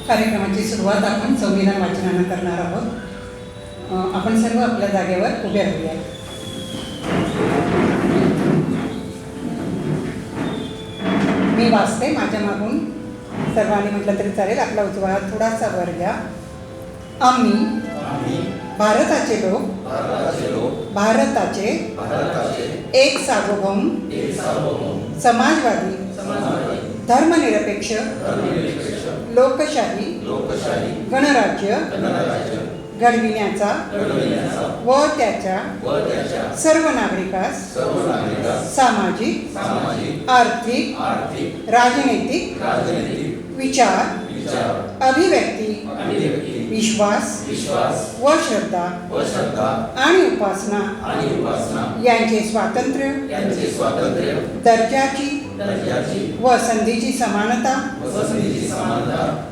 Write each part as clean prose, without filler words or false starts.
कार्यक्रमाची सुरुवात आपण संविधान वाचनानं करणार आहोत. आपण सर्व आपल्या जागेवर उभे राहूया. मी वाचते, माझ्या मागून सर्वांनी म्हटलं तरी चालेल. आपला उजवा हात थोडासा वर घ्या. आम्ही भारताचे लोक भारताचे एक सार्वभौम समाजवादी धर्मनिरपेक्ष लोकशाही गणराज्य घडविण्याचा व त्याच्या सर्व नागरिकास सामाजिक आर्थिक राजनैतिक विचार अभिव्यक्ती विश्वास व श्रद्धा आणि उपासना यांचे स्वातंत्र्य दर्जाची व संधीची समानता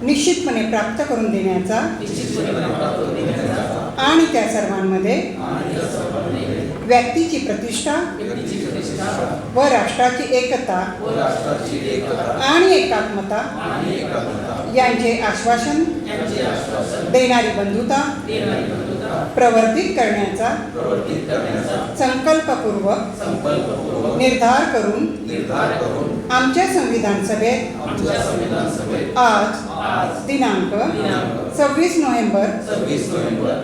निश्चितपणे प्राप्त करून देण्याचा आणि त्या सर्वांमध्ये व्यक्तीची प्रतिष्ठा व राष्ट्राची एकता आणि एकात्मता यांचे आश्वासन देणारी बंधुता प्रवर्तित करण्याचा संकल्पपूर्वक निर्धार करून आमच्या संविधान सभेत आज दिनांक 26 नोव्हेंबर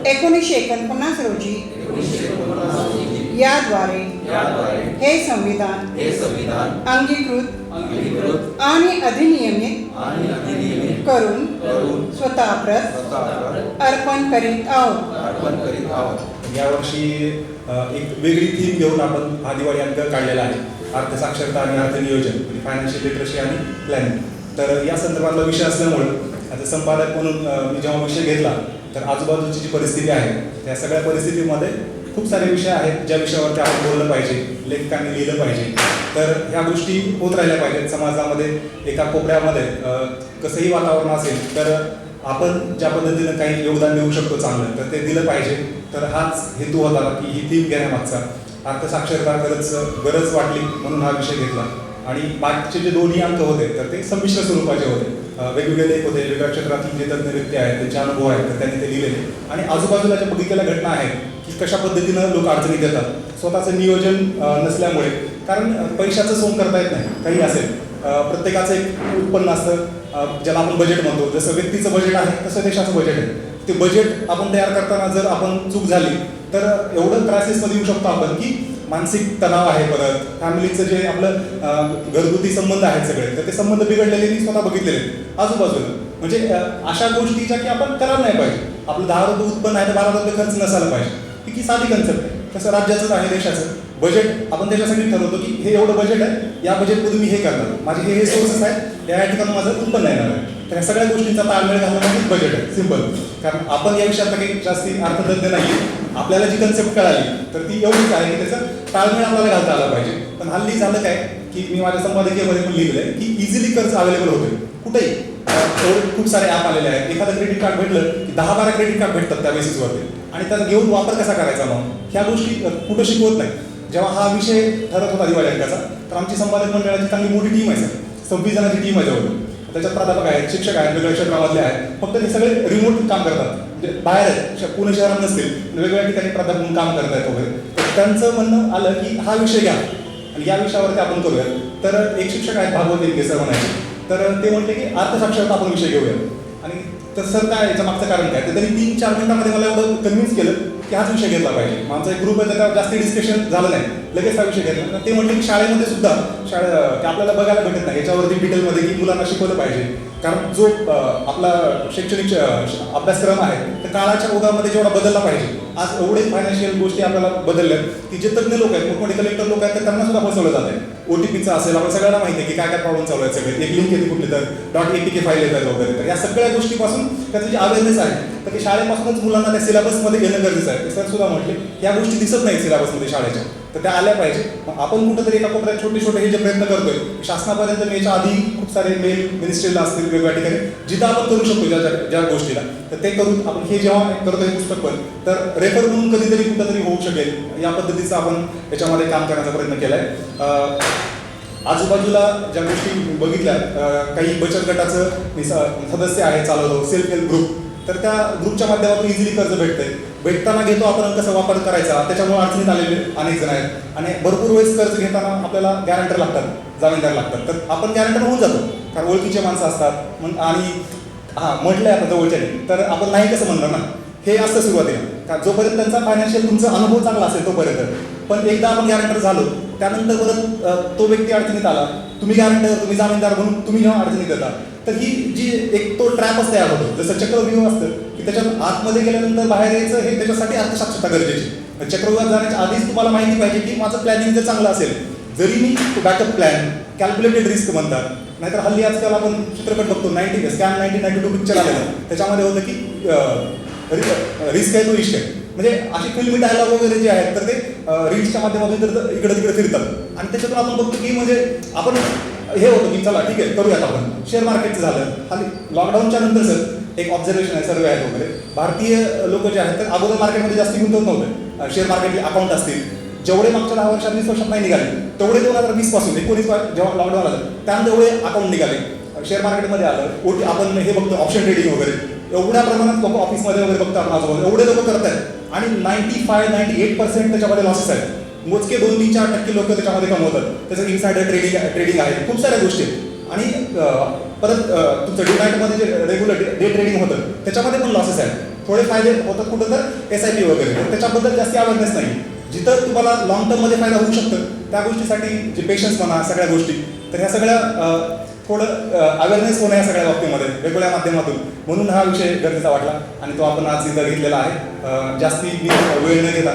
1949 रोजी याद्वारे हे संविधान अंगीकृत आणि अधिनियमित करून स्वतः प्रत अर्पण करीत आहोत. यावर्षी एक वेगळी थीम घेऊन आपण हा दिवाळी अंक काढलेला आहे. अर्थसाक्षरता आणि अर्थनियोजन, फायनान्शियल लिटरसी आणि प्लॅनिंग. तर या संदर्भातला विषय असल्यामुळं आता संपादक म्हणून मी जेव्हा विषय घेतला तर आजूबाजूची जी परिस्थिती आहे त्या सगळ्या परिस्थितीमध्ये खूप सारे विषय आहेत ज्या विषयावरती आपण बोललं पाहिजे, लेखकांनी लिहिलं पाहिजे. तर ह्या गोष्टी होत राहिल्या पाहिजेत समाजामध्ये. एका कोपऱ्यामध्ये कसंही वातावरण असेल तर आपण ज्या पद्धतीनं काही योगदान देऊ शकतो चांगलं तर ते दिलं पाहिजे. तर हाच हेतू होता की ही थीम घेण्यामागचा. अर्थसाक्षरता गरज वाटली म्हणून हा विषय घेतला. आणि बाकीचे जे दोन्ही अंक होते तर ते संमिश्र स्वरूपाचे होते. वेगवेगळे लेख होते, वेगवेगळ्या क्षेत्रातील जे तज्ञ व्यक्ती आहेत त्यांचे अनुभव आहेत तर त्यांनी ते लिहिलेले. आणि आजूबाजूला ज्या बघितलेल्या घटना आहेत की कशा पद्धतीनं लोक अडचणीत येतात स्वतःचं नियोजन नसल्यामुळे. कारण पैशाचं सोंग करता येत नाही. काही असेल प्रत्येकाचं एक उत्पन्न असतं ज्याला आपण बजेट म्हणतो. जसं व्यक्तीचं बजेट आहे तसं देशाचं बजेट आहे. ते बजेट आपण तयार करताना जर आपण चूक झाली तर एवढं क्रायसिसमध्ये येऊ शकतो आपण की मानसिक तणाव आहे, परत फॅमिलीचं जे आपलं घरगुती संबंध आहेत सगळे तर ते संबंध बिघडलेले मी स्वतः बघितलेले आजूबाजूला. म्हणजे अशा गोष्टीच्या की आपण करायला नाही पाहिजे. आपलं 10 रुपये उत्पन्न आहे तर 12 रुपये खर्च नसायला पाहिजे. ही साधी कन्सेप्ट आहे. तसं राज्याचंच आहे, देशाचं बजेट आपण त्याच्यासाठी ठरवतो की हे एवढं बजेट आहे, या बजेटमध्ये मी हे करणार, माझे हे सोर्सेस आहेत, या ठिकाणी माझं उत्पन्न येणार आहे. तर या सगळ्या गोष्टींचा ताळमेळ घालणं म्हणजे बजेट आहे, सिंपल. कारण आपण या विषयात काही जास्ती अर्थतज्ञ नाही. आपल्याला जी कन्सेप्ट कळाली तर ती एवढीच आहे की त्याचा ताळमेळ आपल्याला घालता आला पाहिजे. पण हल्ली झालं काय की मी माझ्या संपादकीयमध्ये पण लिहिलं आहे की इझिली कर्ज अवेलेबल होते कुठेही. खूप सारे ॲप आलेले आहेत. एखादं क्रेडिट कार्ड भेटलं की 10-12 क्रेडिट कार्ड भेटतात त्या बेसिसवरती. आणि त्याचा घेऊन वापर कसा करायचा मग ह्या गोष्टी कुठं शिकवत नाही. जेव्हा हा विषय ठरत होता दिवाळी अंकाचा तर आमची संपादक मंडळाची चांगली मोठी टीम आहे, 26 जणांची टीम आहे जवळ. त्याच्यात प्राध्यापक आहेत, शिक्षक आहेत, वेगवेगळ्या क्षेत्रामधले आहेत. फक्त हे सगळे रिमोट काम करतात, म्हणजे बाहेर आहेत, पुणे शहरात नसतील, वेगवेगळ्या ठिकाणी प्राध्यापक म्हणून काम करत आहेत वगैरे. तर त्यांचं म्हणणं आलं की हा विषय घ्या आणि या विषयावरती आपण करूया. तर एक शिक्षक आहेत भागवत सर म्हणायचे, तर ते म्हटले की अर्थसाक्षरता आपण विषय घेऊया. आणि तर सर काय याच्या मागचं कारण काय, तर त्यांनी 3-4 मिनिटांमध्ये मला एवढं कन्व्हिन्स केलं की हाच विषय घेतला पाहिजे. आमचा एक ग्रुप आहे त्याच्यावर जास्ती डिस्कशन झालं नाही, लगेच हा विषय घेतला. ते म्हटले की शाळेमध्ये सुद्धा ते आपल्याला बघायला भेटत नाही याच्यावरती डिटेलमध्ये की मुलांना शिकवलं पाहिजे. कारण जो आपला शैक्षणिक अभ्यासक्रम आहे तर काळाच्या ओघामध्ये जेवढा बदलला पाहिजे. आज एवढे फायनान्शियल गोष्टी आपल्याला बदलल्या की जे तज्ञ लोक आहेत, मोठमोठे कलेक्टर लोक आहेत तर त्यांना सुद्धा फसवलं जात आहे. OTPचं असेल, आपण सगळ्यांना माहिती आहे की काय काय प्रॉब्लेम चालू आहेत सगळे. एक लिंक येते कुठली तर .atk फाईल येतात वगैरे. तर या सगळ्या गोष्टीपासून त्याचं जे अवेअरनेस आहे तर ते शाळेपासूनच मुलांना त्या सिलेबसमध्ये घेणं गरजेचं आहे. ते सर सुद्धा म्हटले या गोष्टी दिसत नाही सिलेबसमध्ये शाळेच्या, तर त्या आल्या पाहिजे. मग आपण कुठंतरी एका कोपऱ्यात छोटे छोटे हे जे प्रयत्न करतोय शासनापर्यंत मी याच्या आधी खूप सारे मेल मिनिस्ट्रीला असतील वेगवेगळ्या ठिकाणी जिथं आपण करू शकतो ज्या गोष्टीला, तर ते करून आपण हे जेव्हा करतोय पुस्तक पण तर रेफर म्हणून कधीतरी कुठंतरी होऊ शकेल या पद्धतीचं आपण याच्यामध्ये काम करण्याचा प्रयत्न केलाय. आजूबाजूला ज्या गोष्टी बघितल्या, काही बचत गटाचं सदस्य आहे, चालवतो सेल्फ हेल्प ग्रुप, तर त्या ग्रुपच्या माध्यमातून इझिली कर्ज भेटतंय. भेटताना घेतो आपण, कसा वापर करायचा त्याच्यामुळे अडचणीत आलेले अनेक जण आहेत. आणि भरपूर वेळेस कर्ज घेताना आपल्याला गॅरंटर लागतात, जामीनदार लागतात, तर आपण गॅरंटर होऊन जातो कारण ओळखीचे माणसं असतात. मग आणि म्हटलंय आता जवळच्याने, तर आपण नाही कसं म्हणणार ना, हे असतं सुरुवातीला. का जोपर्यंत त्यांचा फायनान्शियल तुमचा अनुभव चांगला असेल तोपर्यंत. पण एकदा आपण गॅरंटर झालो त्यानंतर परत तो व्यक्ती अडचणीत आला, तुम्ही गॅरंटर, तुम्ही जामीनदार म्हणून तुम्ही जेव्हा अडचणीत येतात, तर ही जी एक तो ट्रॅपच तयार होतो. जसं चक्रव्यूह असतं की त्याच्यात आतमध्ये गेल्यानंतर बाहेर यायचं, हे त्याच्यासाठी अर्थसाक्षरता गरजेची. चक्रव्यूहात जाण्याच्या आधीच तुम्हाला माहिती पाहिजे की माझं प्लॅनिंग जर चांगलं असेल, जरी मी बॅकअप प्लॅन, कॅल्क्युलेटेड रिस्क म्हणतात, नाहीतर हल्ली आजकाल आपण चित्रपट बघतो, स्कॅम 1992 पिक्चर आलेला, त्याच्यामध्ये होतं की रिस्क आहे तो इश्क आहे. म्हणजे अशी फिल्मी डायलॉग वगैरे जे आहेत तर ते रील्सच्या माध्यमातून तर इकडे तिकडे फिरतात. आणि त्याच्यातून आपण बघतो की म्हणजे आपण हे होतं की चला ठीक आहे करूयात आपण. शेअर मार्केटचं झालं, हल्ली लॉकडाऊनच्या नंतर सर एक ऑब्झर्वेशन आहे, सर्वे आहेत वगैरे, भारतीय लोक जे आहेत तर अगोदर मार्केटमध्ये जास्त गुंतवत नव्हते. शेअर मार्केटचे अकाउंट असतील, जेवढे मागच्या 10 वर्षात 20 वर्षात नाही निघाले तेवढे 2020 पासून 19 जेव्हा लॉकडाऊन आलं त्यानंतर एवढे अकाउंट निघाले. शेअर मार्केटमध्ये आलं, आपण हे बघतो ऑप्शन ट्रेडिंग वगैरे, एवढ्या प्रमाणात लोक ऑफिसमध्ये वगैरे बघतो आपण आजूबाजू, एवढे लोक करत आहेत आणि 95-98% त्याच्यामध्ये लॉसेस आहेत. मोजके 2-3-4% लोक त्याच्यामध्ये कमवतात. त्याचं इनसायडर ट्रेडिंग आहे, खूप साऱ्या गोष्टी आहेत. आणि परत तुमचं डिमॅटमध्ये जे रेग्युलर डे ट्रेडिंग होतं त्याच्यामध्ये पण लॉसेस आहेत. थोडे फायदे होतात कुठं तर SIP वगैरे, त्याच्याबद्दल जास्त अवेअरनेस नाही. जिथं तुम्हाला लॉंग टर्ममध्ये फायदा होऊ शकतं त्या गोष्टीसाठी जे पेशन्स म्हणा, सगळ्या गोष्टी, तर ह्या सगळ्या थोडं अवेअरनेस होणं या सगळ्या बाबतीमध्ये वेगवेगळ्या माध्यमातून, म्हणून हा विषय गरजेचा वाटला आणि तो आपण आज इथं घेतलेला आहे. जास्ती मी वेळ न घेता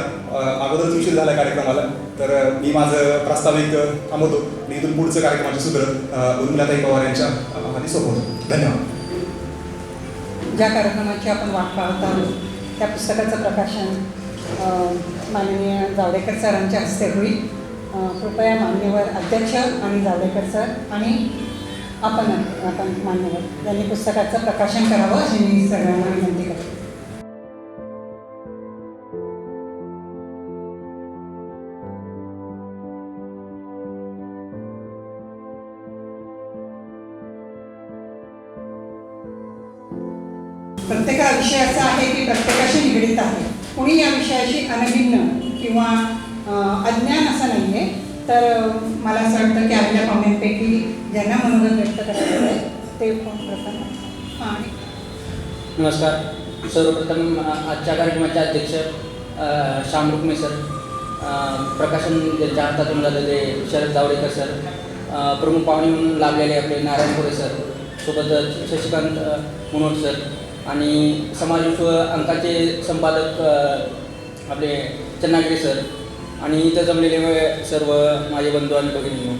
अगोदरच उशीर झाला कार्यक्रमाला, तर मी माझं प्रास्ताविक थांबवतो आणि इथून पुढचं कार्यक्रमाचे सूत्र उर्मिलाताई पवार यांच्या हाती सोपवतो. धन्यवाद. ज्या कार्यक्रमाची आपण वाट पाहत आहोत त्या पुस्तकाचं प्रकाशन माननीय जावडेकर सरांच्या हस्ते होईल. कृपया मान्यवर अध्यक्ष आणि जावडेकर सर आणि आपण मान्यवर यांनी पुस्तकाचं प्रकाशन करावं अशी मी सगळ्यांना विनंती करते. प्रत्येका विषय असा आहे की प्रत्येकाशी निगडीत आहे. कोणी या विषयाशी अनभिज्ञ किंवा अज्ञान असं नाही आहे. तर मला असं वाटतं की आपल्या पाहुण्यांपैकी ज्यांना मनोगत व्यक्त करायचं आहे ते प्रथम. नमस्कार. सर्वप्रथम आजच्या कार्यक्रमाचे अध्यक्ष श्याम रुक्मे सर, प्रकाशन ज्यांच्या हातातून झालेले शरद जावडेकर सर, प्रमुख पाहुणे म्हणून लाभलेले आपले नारायण खोरे सर, सोबतच शशिकांत मनोज सर आणि समाजविश्व अंकाचे संपादक आपले चन्नागिरी सर आणि इथं जमलेले सर्व माझे बंधू आणि भगिनींनो.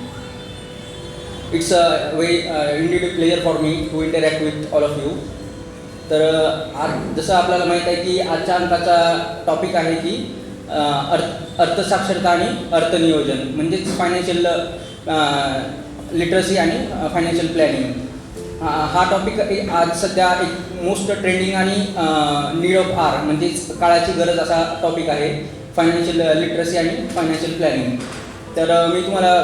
It's a very indeed pleasure for me to interact with all of you. तर आज जसं आपल्याला माहीत आहे की आजच्या अंकाचा टॉपिक आहे की अर्थसाक्षरता आणि अर्थनियोजन म्हणजेच फायनान्शियल लिटरसी आणि फायनान्शियल प्लॅनिंग. हा टॉपिक आज सध्या एक मोस्ट ट्रेंडिंग आणि नीड ऑफ आर म्हणजेच काळाची गरज असा टॉपिक आहे, फायनान्शियल लिटरसी आणि फायनान्शियल प्लॅनिंग. तर मी तुम्हाला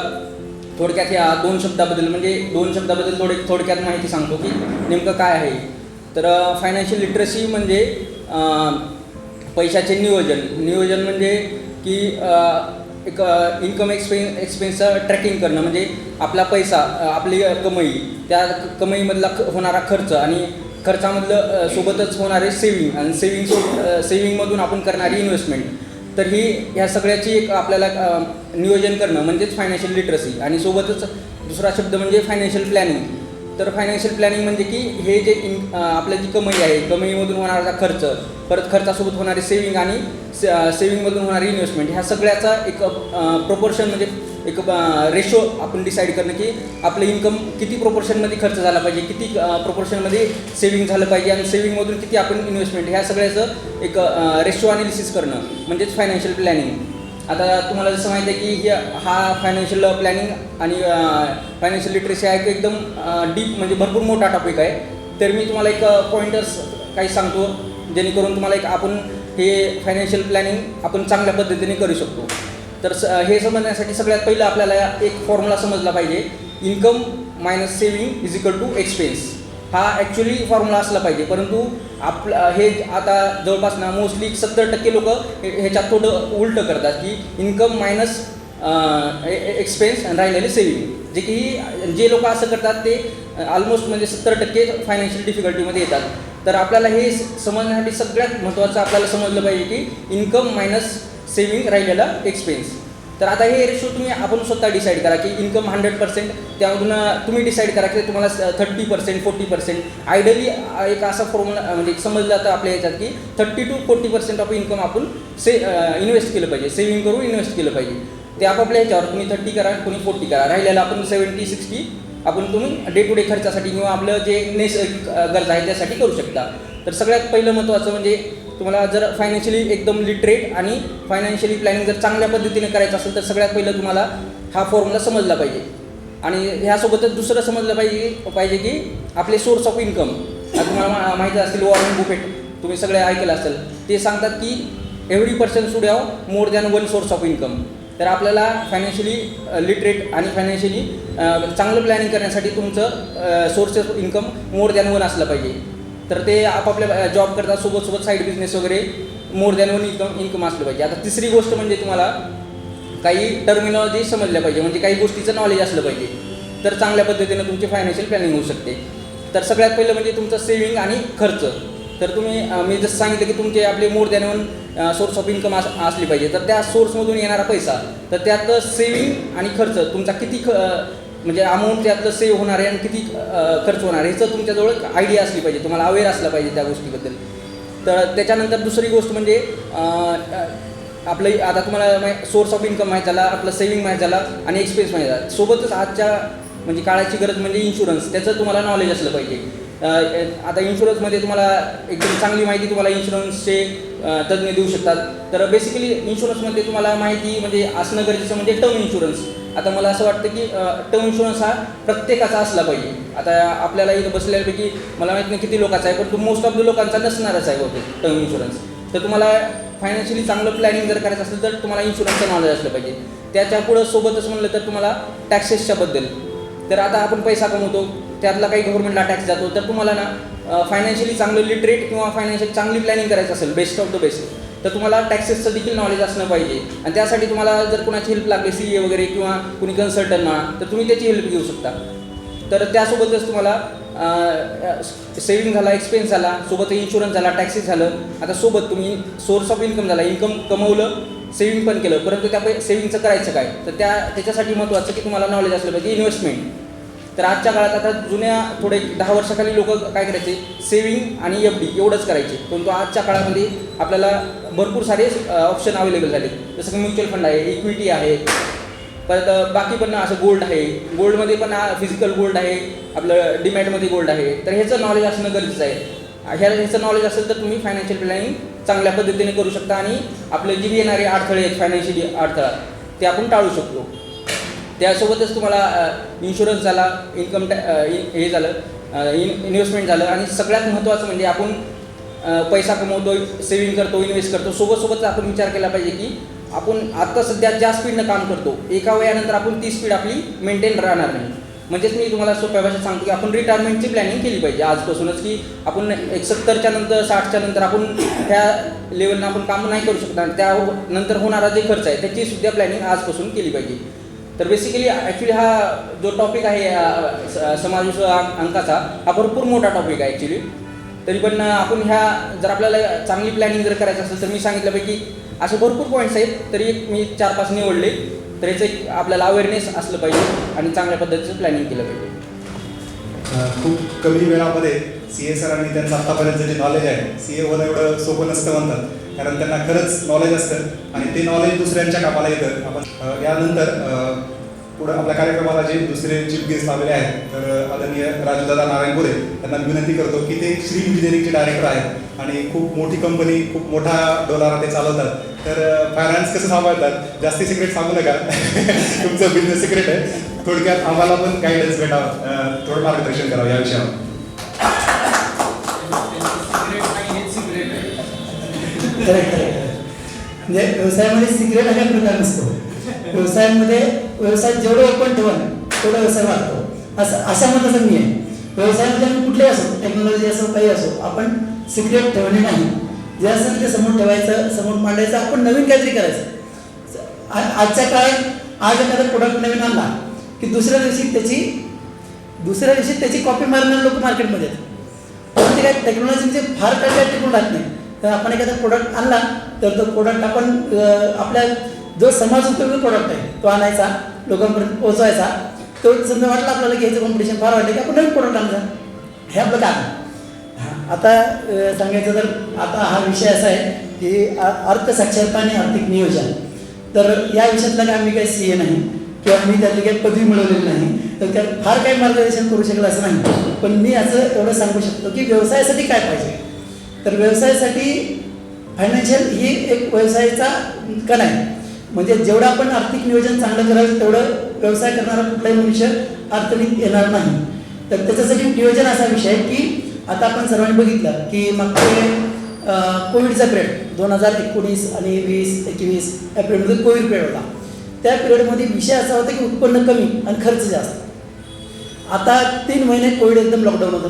थोडक्यात या दोन शब्दाबद्दल थोडक्यात माहिती सांगतो की नेमकं काय आहे. तर फायनान्शियल लिटरसी म्हणजे पैशाचे नियोजन म्हणजे की एक इन्कम एक्सपेन्सचं ट्रॅकिंग करणं, म्हणजे आपला पैसा, आपली कमाई, त्या कमाईमधला होणारा खर्च आणि खर्चामधलं सोबतच होणारे सेविंग आणि सेविंगमधून आपण करणारी इन्व्हेस्टमेंट. तर ह्या सगळ्याची एक आपल्याला नियोजन करणं म्हणजेच फायनान्शियल लिटरसी. आणि सोबतच दुसरा शब्द म्हणजे फायनान्शियल प्लॅनिंग. तर फायनान्शियल प्लॅनिंग म्हणजे की हे जे आपल्या जी कमाई आहे, कमाईमधून होणारा खर्च, परत खर्चासोबत होणारी सेविंग आणि सेविंगमधून होणारी इन्व्हेस्टमेंट, ह्या सगळ्याचा एक प्रोपोर्शन म्हणजे एक रेशो आपण डिसाईड करणं की आपलं इन्कम किती प्रोपोर्शनमध्ये खर्च झाला पाहिजे, किती प्रोपोर्शनमध्ये सेविंग झालं पाहिजे आणि सेविंगमधून किती आपण इन्व्हेस्टमेंट, ह्या सगळ्याचं एक रेशो अनालिसिस करणं म्हणजेच फायनान्शियल प्लॅनिंग. आता तुम्हाला जसं माहिती आहे की हा फायनान्शियल प्लॅनिंग आणि फायनान्शियल लिटरसी हा एकदम डीप म्हणजे भरपूर मोठा टॉपिक आहे. तर मी तुम्हाला एक पॉईंटर्स काही सांगतो जेणेकरून तुम्हाला आपण हे फायनान्शियल प्लॅनिंग आपण चांगल्या पद्धतीने करू शकतो. तर हे समजण्यासाठी सगळ्यात पहिलं आपल्याला एक फॉर्म्युला समजला पाहिजे, income minus saving is equal to expense. हा ॲक्च्युली फॉर्म्युला असला पाहिजे, परंतु हे आता जवळपास ना मोस्टली 70% लोक ह्याच्यात थोडं उलटं करतात की इन्कम मायनस एक्सपेन्स आणि राहिलेले सेविंग, जे की जे लोक असं करतात ते ऑलमोस्ट म्हणजे 70% फायनान्शियल डिफिकल्टीमध्ये येतात. तर आपल्याला हे समजण्यासाठी सगळ्यात महत्त्वाचं आपल्याला समजलं पाहिजे की इन्कम मायनस सेविंग राहिलेला एक्सपेन्स. तर आता हे रेशो आपण स्वतः डिसाईड करा की इन्कम 100%, त्यामधून तुम्ही डिसाईड करा की तुम्हाला 30%, 40%. आयडियली एक असा फॉर्म्युला म्हणजे समजलं जातं आपल्या ह्याच्यात की 30 to 40% ऑफ इन्कम आपण इन्व्हेस्ट केलं पाहिजे, सेव्हिंग करून इन्व्हेस्ट केलं पाहिजे. ते आपापल्या ह्याच्यावर तुम्ही 30 करा, कोणी 40 करा, राहिलेला आपण 70-60 आपण तुम्ही डे टू डे खर्चासाठी किंवा आपलं जे नैसर्गिक गरजा आहे त्यासाठी करू शकता. तर सगळ्यात पहिलं महत्त्वाचं म्हणजे तुम्हाला जर फायनान्शियली एकदम लिटरेट आणि फायनान्शियली प्लॅनिंग जर चांगल्या पद्धतीने करायचं असेल तर सगळ्यात पहिलं तुम्हाला हा फॉर्म्युला समजला पाहिजे. आणि ह्यासोबतच दुसरं समजलं पाहिजे की आपले सोर्स ऑफ इन्कम. तुम्हाला माहिती असतील वॉरेन बुफेट, तुम्ही सगळे ऐकलं असेल, ते सांगतात की every person should have more than one source of income. तर आपल्याला फायनान्शियली लिटरेट आणि फायनान्शियली चांगलं प्लॅनिंग करण्यासाठी तुमचं source of income more than one असलं पाहिजे. तर ते आपापल्या जॉब करतात, सोबत साईड बिझनेस वगैरे मोर दॅन वन इन्कम असलं पाहिजे. आता तिसरी गोष्ट म्हणजे तुम्हाला काही टर्मिनॉलॉजी समजल्या पाहिजे, म्हणजे काही गोष्टीचं नॉलेज असलं पाहिजे, तर चांगल्या पद्धतीनं तुमची फायनान्शियल प्लॅनिंग होऊ शकते. तर सगळ्यात पहिलं म्हणजे तुमचं सेविंग आणि खर्च. तर तुम्ही मी जसं सांगितलं की तुमचे आपले more than one source of income असली पाहिजे. तर त्या सोर्समधून येणारा पैसा, तर त्यात सेविंग आणि खर्च तुमचा किती म्हणजे अमाऊंट त्यातलं सेव्ह होणार आहे आणि किती खर्च होणार आहे ह्याचं तुमच्याजवळ आयडिया असली पाहिजे, तुम्हाला अवेअर असला पाहिजे त्या गोष्टीबद्दल. तर त्याच्यानंतर दुसरी गोष्ट म्हणजे आपलं आता तुम्हाला सोर्स ऑफ इन्कम माहीत झाला, आपलं सेविंग माहीत झाला आणि एक्सपेन्स माहीत झाला. सोबतच आजच्या म्हणजे काळाची गरज म्हणजे इन्शुरन्स, त्याचं तुम्हाला नॉलेज असलं पाहिजे. आता इन्शुरन्समध्ये तुम्हाला एकदम चांगली माहिती तुम्हाला इन्शुरन्सचे तज्ज्ञ देऊ शकतात. तर बेसिकली इन्शुरन्समध्ये तुम्हाला माहिती म्हणजे असणं गरजेचं म्हणजे टर्म इन्शुरन्स. आता मला असं वाटतं की टर्म इन्शुरन्स हा प्रत्येकाचा असला पाहिजे. आता आपल्याला इथं बसलेल्यापैकी मला माहीत नाही किती लोकांचा आहे, पण मोस्ट ऑफ द लोकांचा नसणारच आहे बहुतेक टर्म इन्शुरन्स. तर तुम्हाला फायनान्शियली चांगलं प्लॅनिंग जर करायचं असेल तर तुम्हाला इन्शुरन्सचं नॉलेज असलं पाहिजे. त्याच्या पुढं सोबतच म्हणलं तर तुम्हाला टॅक्सेसच्याबद्दल. तर आता आपण पैसा कमवतो, त्यातला काही गव्हर्नमेंटला टॅक्स जातो, तर तुम्हाला ना फायनान्शियली चांगलं लिटरेट किंवा फायनान्शियली चांगली प्लॅनिंग करायचं असेल, बेस्ट ऑफ द बेस्ट, तर तुम्हाला टॅक्सेसचं देखील नॉलेज असणं पाहिजे. आणि त्यासाठी तुम्हाला जर कोणाची हेल्प लागली, CA वगैरे किंवा कुणी कन्सल्टंट म्हणा, तर तुम्ही त्याची हेल्प घेऊ शकता. तर त्यासोबतच तुम्हाला सेविंग झाला, एक्सपेन्स झाला, सोबत इन्शुरन्स झाला, टॅक्सेस झालं. आता सोबत तुम्ही सोर्स ऑफ इन्कम झाला, इन्कम कमवलं, सेविंग पण केलं, परंतु त्या सेविंगचं करायचं काय, तर त्याच्यासाठी महत्त्वाचं की तुम्हाला नॉलेज असलं पाहिजे इन्व्हेस्टमेंट. तर आजच्या काळात आता जुन्या थोडे 10 वर्षाखाली लोक काय करायचे, सेविंग आणि FD एवढंच करायचे, परंतु आजच्या काळामध्ये आपल्याला भरपूर सारे ऑप्शन अवेलेबल झाले. जसं की म्युच्युअल फंड आहे, इक्विटी आहे, परत बाकी पण असं गोल्ड आहे, गोल्डमध्ये पण फिजिकल गोल्ड आहे, आपलं डीमॅटमध्ये गोल्ड आहे. तर ह्याचं नॉलेज असणं गरजेचं आहे. ह्याचं नॉलेज असेल तर तुम्ही फायनान्शियल प्लॅनिंग चांगल्या पद्धतीने करू शकता आणि आपले जे येणारे अडथळे आहेत फायनान्शियली अडथळा ते आपण टाळू शकतो. त्यासोबतच तुम्हाला इन्शुरन्स झाला, इन्कम हे झालं, इन्व्हेस्टमेंट झालं, आणि सगळ्यात महत्त्वाचं म्हणजे आपण पैसा कमवतो, सेविंग करतो, इन्व्हेस्ट करतो, सोबत आपण विचार केला पाहिजे की आपण आत्ता सध्या ज्या स्पीडनं काम करतो, एका वयानंतर आपण ती स्पीड आपली मेंटेन राहणार नाही. म्हणजेच मी तुम्हाला सोप्या भाषेत सांगतो की आपण रिटायरमेंटची प्लॅनिंग केली पाहिजे आजपासूनच, की आपण 70च्या नंतर 60च्या नंतर आपण ह्या लेवलनं आपण काम नाही करू शकणार, त्यानंतर होणारा जे खर्च आहे त्याची सुद्धा प्लॅनिंग आजपासून केली पाहिजे. तर बेसिकली ॲक्च्युली हा जो टॉपिक आहे समाज अंकाचा, हा भरपूर मोठा टॉपिक आहे ॲक्च्युली. तरी पण आपण जर आपल्याला चांगली प्लॅनिंग जर करायचं असेल तर मी सांगितल्यापैकी असे भरपूर पॉईंट्स आहेत, तरी मी 4-5 निवडले. तर याचं एक आपल्याला अवेअरनेस असलं पाहिजे आणि चांगल्या पद्धतीचं प्लॅनिंग केलं पाहिजे. खूप कमी वेळामध्ये CA सरांनी त्यांचं आत्तापर्यंत जे नॉलेज आहे, CA होणं एवढं सोपं नसतं म्हणतात, कारण त्यांना खरंच नॉलेज असतं आणि ते नॉलेज दुसऱ्यांच्या कामाला येतं. आपण यानंतर पुढं आपल्या कार्यक्रमाला जे दुसरे चीफ गेस्ट लावलेले आहेत, तर आदरणीय राजूदादा नारायणपुरे त्यांना विनंती करतो की ते श्री इंजिनिअरिंगचे डायरेक्टर आहेत आणि खूप मोठी कंपनी, खूप मोठा डोलारा ते चालवतात. तर फायनान्स कसं सांभाळतात, जास्ती सिक्रेट सांगू नका तुमचं बिझनेस सिक्रेट आहे. थोडक्यात आम्हाला पण गायडन्स भेटावं, थोडं मार्गदर्शन करावं या विषयावर. करेक्ट. म्हणजे व्यवसायामध्ये सिक्रेट अशा प्रकार नसतो. व्यवसाय जेवढं ओपन ठेवाल तेवढा व्यवसाय वाढतो, अशा मताचा मी आहे. व्यवसायामध्ये आपण कुठलेही असो, टेक्नॉलॉजी असो, काही असो, आपण सिक्रेट ठेवणे नाही. जे असेल ते समोर ठेवायचं, समोर मांडायचं, आपण नवीन काहीतरी करायचं. आजच्या काळात आज एखादा प्रोडक्ट नवीन आणला की दुसऱ्या दिवशी त्याची कॉपी मारणारे लोक मार्केटमध्ये आहेत. पण ते काय टेक्नॉलॉजीचे फार काही टिकून राहत नाही. तर आपण एखादा प्रोडक्ट आणला तर तो प्रोडक्ट आपण आपल्या जो समाज उपयोगी प्रोडक्ट आहे तो आणायचा, लोकांपर्यंत पोहोचवायचा. तो समजा वाटलं आपल्याला घ्यायचं, कॉम्पिटिशन फार वाटलं की आपण नवीन प्रोडक्ट आणलं, हे आपलं काम आहे. आता सांगायचं तर आता हा विषय असा आहे की अर्थसाक्षरता आणि आर्थिक नियोजन. तर या विषयातला काय आम्ही काही CA नाही किंवा मी त्यातली काही पदवी मिळवलेली नाही, तर त्यात फार काही मार्गदर्शन करू शकलं असं नाही. पण मी असं एवढं सांगू शकतो की व्यवसायासाठी काय पाहिजे. तर व्यवसायासाठी फायनान्शियल ही एक व्यवसायाचा कण आहे. म्हणजे जेवढं आपण आर्थिक नियोजन चांगलं कराल तेवढं व्यवसाय करणारा कुठलाही मनुष्य अडचणीत येणार नाही. तर त्याच्यासाठी नियोजन असा विषय आहे की आता आपण सर्वांनी बघितलं की मागचे कोविडचा पिरियड 2019 आणि 20-21 या पिरियडमध्ये कोविड पिरियड होता. त्या पिरियडमध्ये विषय असा होता की उत्पन्न कमी आणि खर्च जास्त. आता 3 महिने कोविड एकदम लॉकडाऊन होतं.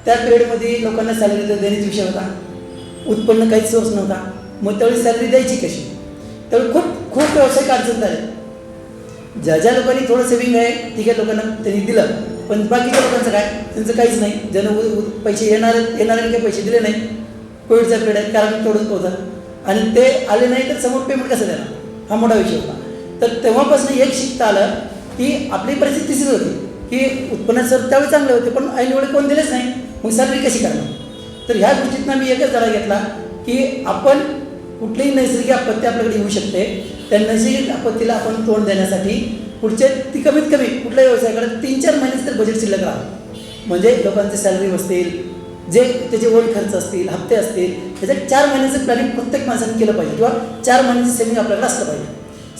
त्या पिरियडमध्ये लोकांना सॅलरी तर देण्याचा विषय होता, उत्पन्न काहीच सोर्स नव्हता. मग त्यावेळी सॅलरी द्यायची कशी. त्यावेळी खूप व्यावसायिक अडचण झाले. ज्या लोकांनी थोडं सेव्हिंग आहे ठीक आहे, लोकांना त्यांनी दिलं, पण बाकीच्या लोकांचं काय, त्यांचं काहीच नाही. ज्यानं पैसे येणाऱ्याने काही पैसे दिले नाही. कोविडचा पिरियड आहे, कारण तेवढंच होतं आणि ते आले नाही तर समोर पेमेंट कसं देणार, हा मोठा विषय होता. तर तेव्हापासून एक शिकता आलं की आपली परिस्थिती तशीच होती की उत्पन्न सर त्यावेळी चांगले होते पण ऐनवेळी कोण दिलेच नाही, मग सॅलरी कशी करणार. तर ह्या गोष्टीतनं मी एकच धडा घेतला की आपण कुठलीही नैसर्गिक आपत्ती आपल्याकडे येऊ शकते, त्या नैसर्गिक आपत्तीला आपण तोंड देण्यासाठी पुढचे ती कमीत कमी कुठल्याही व्यवसायाकडे 3-4 महिन्याचं तर बजेट शिल्लक राहावं. म्हणजे लोकांचे सॅलरी बसतील, जे त्याचे ओन खर्च असतील, हप्ते असतील, त्याच्यात 4 महिन्याचं प्लॅनिंग प्रत्येक माणसाने केलं पाहिजे किंवा 4 महिन्याचं सेव्हिंग आपल्याकडे असलं पाहिजे.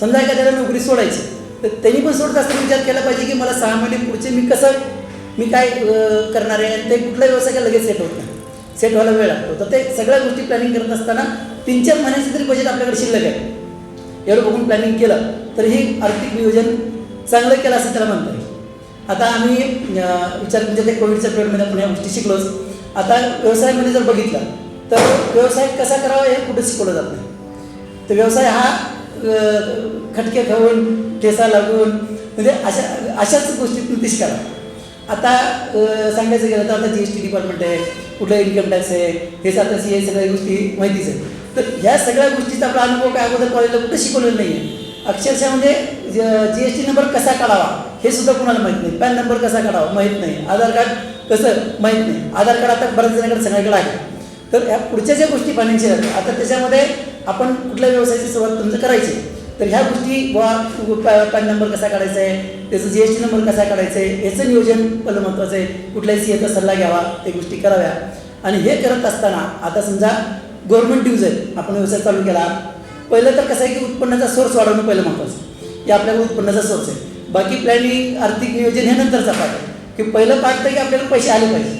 समजा एखाद्याला नोकरी सोडायची तर त्यांनी पण सोडत असताना विचार केला पाहिजे की मला 6 महिने पुढचे मी काय करणार आहे. आणि ते कुठल्या व्यवसायाला लगेच सेट होत नाही, सेट व्हायला वेळ लागतो. तर ते सगळ्या गोष्टी प्लॅनिंग करत असताना 3-4 महिन्याचं तरी बजेट आपल्याकडे शिल्लक आहे. एवढं बघून प्लॅनिंग केलं तर हे आर्थिक नियोजन चांगलं केलं असं त्याला म्हणता येईल. आता आम्ही विचार म्हणजे ते कोविडच्या पिरियडमध्ये आपण या गोष्टी शिकलोच. आता व्यवसायामध्ये जर बघितलं तर व्यवसाय कसा करावा हे कुठे शिकवलं जात नाही. तर व्यवसाय हा खटके खाऊन ठेसा लागून म्हणजे अशाच गोष्टीतून तीच करा. आता सांगायचं गेलं तर आता GST डिपार्टमेंट आहे, कुठलं इन्कम टॅक्स आहे, हेच आता CA सगळ्या गोष्टी माहितीच आहे. तर ह्या सगळ्या गोष्टीचा आपला अनुभव काय अगोदर कॉलेजला कुठं शिकवलेलं नाही आहे. अक्षरशः म्हणजे GST नंबर कसा काढावा हे सुद्धा कुणाला माहीत नाही, पॅन नंबर कसा काढावा माहीत नाही, आधार कार्ड कसं माहीत नाही. आधार कार्ड आता बऱ्याच जणांकडे सगळ्याकडे आहे. तर ह्या पुढच्या ज्या गोष्टी फायनान्शियल आहेत आता त्याच्यामध्ये आपण कुठल्या व्यवसायाची सुरुवात तुमचं करायची तर ह्या गोष्टी पॅन नंबर कसा काढायचा आहे, त्याचं GST नंबर कसा काढायचा आहे, याचं नियोजन पहिलं महत्त्वाचं आहे. कुठल्याही CAचा सल्ला घ्यावा, ते गोष्टी कराव्या. आणि हे करत असताना आता समजा गव्हर्नमेंट ड्यूज आहेत, आपण व्यवसाय चालू केला, पहिलं तर कसं आहे की उत्पन्नाचा सोर्स वाढवणं पहिलं महत्त्वाचं की आपल्याला उत्पन्नाचा सोर्स आहे. बाकी प्लॅनिंग आर्थिक नियोजन हे नंतरचा पार्ट आहे की पहिलं पार्ट तर की आपल्याला पैसे आले पाहिजे,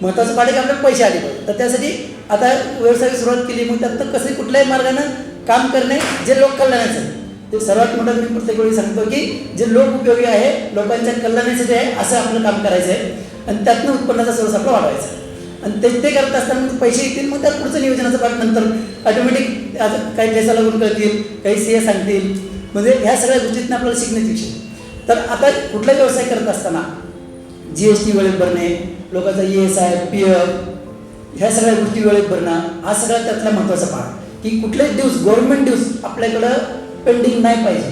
महत्त्वाचं पार्ट आहे की आपल्याला पैसे आले पाहिजे. तर त्यासाठी आता व्यवसायाची सुरुवात केली, मग त्यात कसं कुठल्याही मार्गानं काम करणे जे लोक कल्याणाचं आहे ते सर्वात मोठं मी प्रत्येक वेळी सांगतो की जे लोक उपयोगी आहे, लोकांच्या कल्याणासाठी आहे असं आपलं काम करायचं आहे आणि त्यातनं उत्पन्नाचा सोर्स आपला वाढवायचा आहे. आणि ते करत असताना मग पैसे येतील, मग त्यात पुढचं नियोजनाचं पार्ट नंतर ऑटोमॅटिक आता काही ठेसा लागून करतील, काही CA सांगतील, म्हणजे ह्या सगळ्या गोष्टीतनं आपल्याला शिकण्याची विषय. तर आता कुठलाही व्यवसाय करत असताना GST वेळेत भरणे, लोकांचा ESI, PF ह्या सगळ्या गोष्टी वेळेत भरणं हा सगळा त्यातला महत्त्वाचा पार्ट की कुठलेच ड्यूज गव्हर्नमेंट ड्यूज आपल्याकडं पेंडिंग नाही पाहिजे.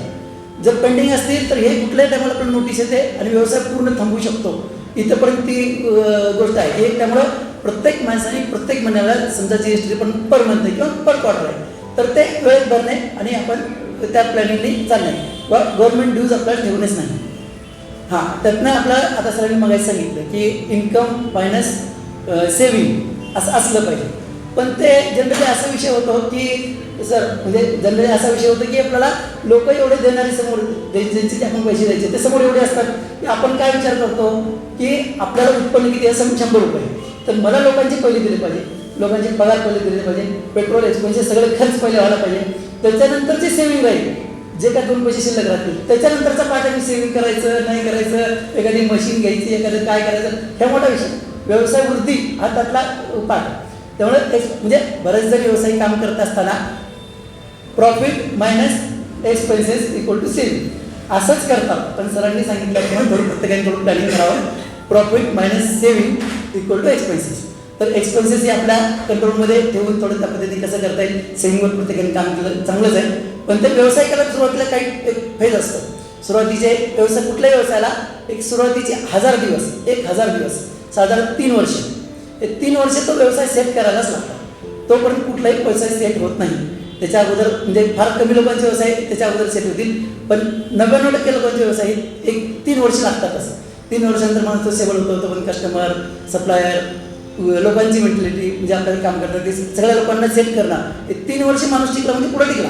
जर पेंडिंग असतील तर हे कुठल्याही टायमाला आपल्याला नोटीस येते आणि व्यवसाय पूर्ण थांबवू शकतो. इथंपर्यंत ती गोष्ट आहे की त्यामुळं प्रत्येक माणसाने प्रत्येक महिन्याला समजा GST पण पर मंथ किंवा पर क्वार्टर आहे तर ते वेळेत भरणे आणि आपण त्या प्लॅनिंगने चालणे किंवा गव्हर्नमेंट ड्यूज आपल्याला ठेवणेच नाही. हां, त्यातनं आपलं आता सरांनी मगाशी सांगितलं की इन्कम मायनस सेव्हिंग असं असलं पाहिजे. पण ते जनरली असा विषय होतो की सर म्हणजे जनरली असा विषय होतो की आपल्याला लोक एवढे देणारे समोर ज्यांचे आपण पैसे द्यायचे ते समोर एवढे असतात की आपण काय विचार करतो की आपल्याला उत्पन्न किती आहे 100 रुपये, तर मला लोकांचे पहिले दिले पाहिजे, लोकांचे पगार पहिले दिले पाहिजे, पेट्रोल एक्सपेन्सेस सगळे खर्च पहिले व्हायला पाहिजे, त्याच्यानंतर जे सेव्हिंग राहील जे काय 2 पैसे शिल्लक राहतील त्याच्यानंतरचा पाठ आहे सेव्हिंग करायचं नाही करायचं, एखादी मशीन घ्यायची, एखादं काय करायचं, हा मोठा विषय. व्यवसाय वृद्धी हा त्यातला पाठ. त्यामुळे म्हणजे बरेच जरी व्यवसायिक काम करत असताना profit minus expenses equal to saving असंच करतात. पण सरांनी सांगितलं किंवा थोडं प्रत्येकाने थोडं प्लॅनिंग करावं. Profit minus saving equal to expenses. तर एक्सपेन्सेस हे आपल्या कंट्रोलमध्ये ठेवून थोडं त्या पद्धतीने कसं करता येईल, सेव्हिंगवर प्रत्येकाने काम केलं चांगलंच आहे. पण ते व्यवसाय करायला सुरुवातीला काही एक फेज असतं. सुरुवातीचे व्यवसाय कुठल्याही व्यवसायाला एक सुरुवातीचे 1000 दिवस 1000 दिवस साधारण 3 वर्ष, हे 3 वर्ष तो व्यवसाय सेट करायलाच लागतो. तोपर्यंत कुठलाही व्यवसाय सेट होत नाही. त्याच्या अगोदर म्हणजे फार कमी लोकांचे व्यवसाय त्याच्या अगोदर सेट होतील, पण 99% लोकांचे व्यवसाय एक 3 वर्ष लागतातच. 3 वर्षानंतर माणूस तो सेबल होतो. पण कस्टमर, सप्लायर, लोकांची मेंटॅलिटी म्हणजे आपल्याला काम करतात ते सगळ्या लोकांना सेट करणं, हे 3 वर्ष माणूस टिकला म्हणजे पुढे टिकला.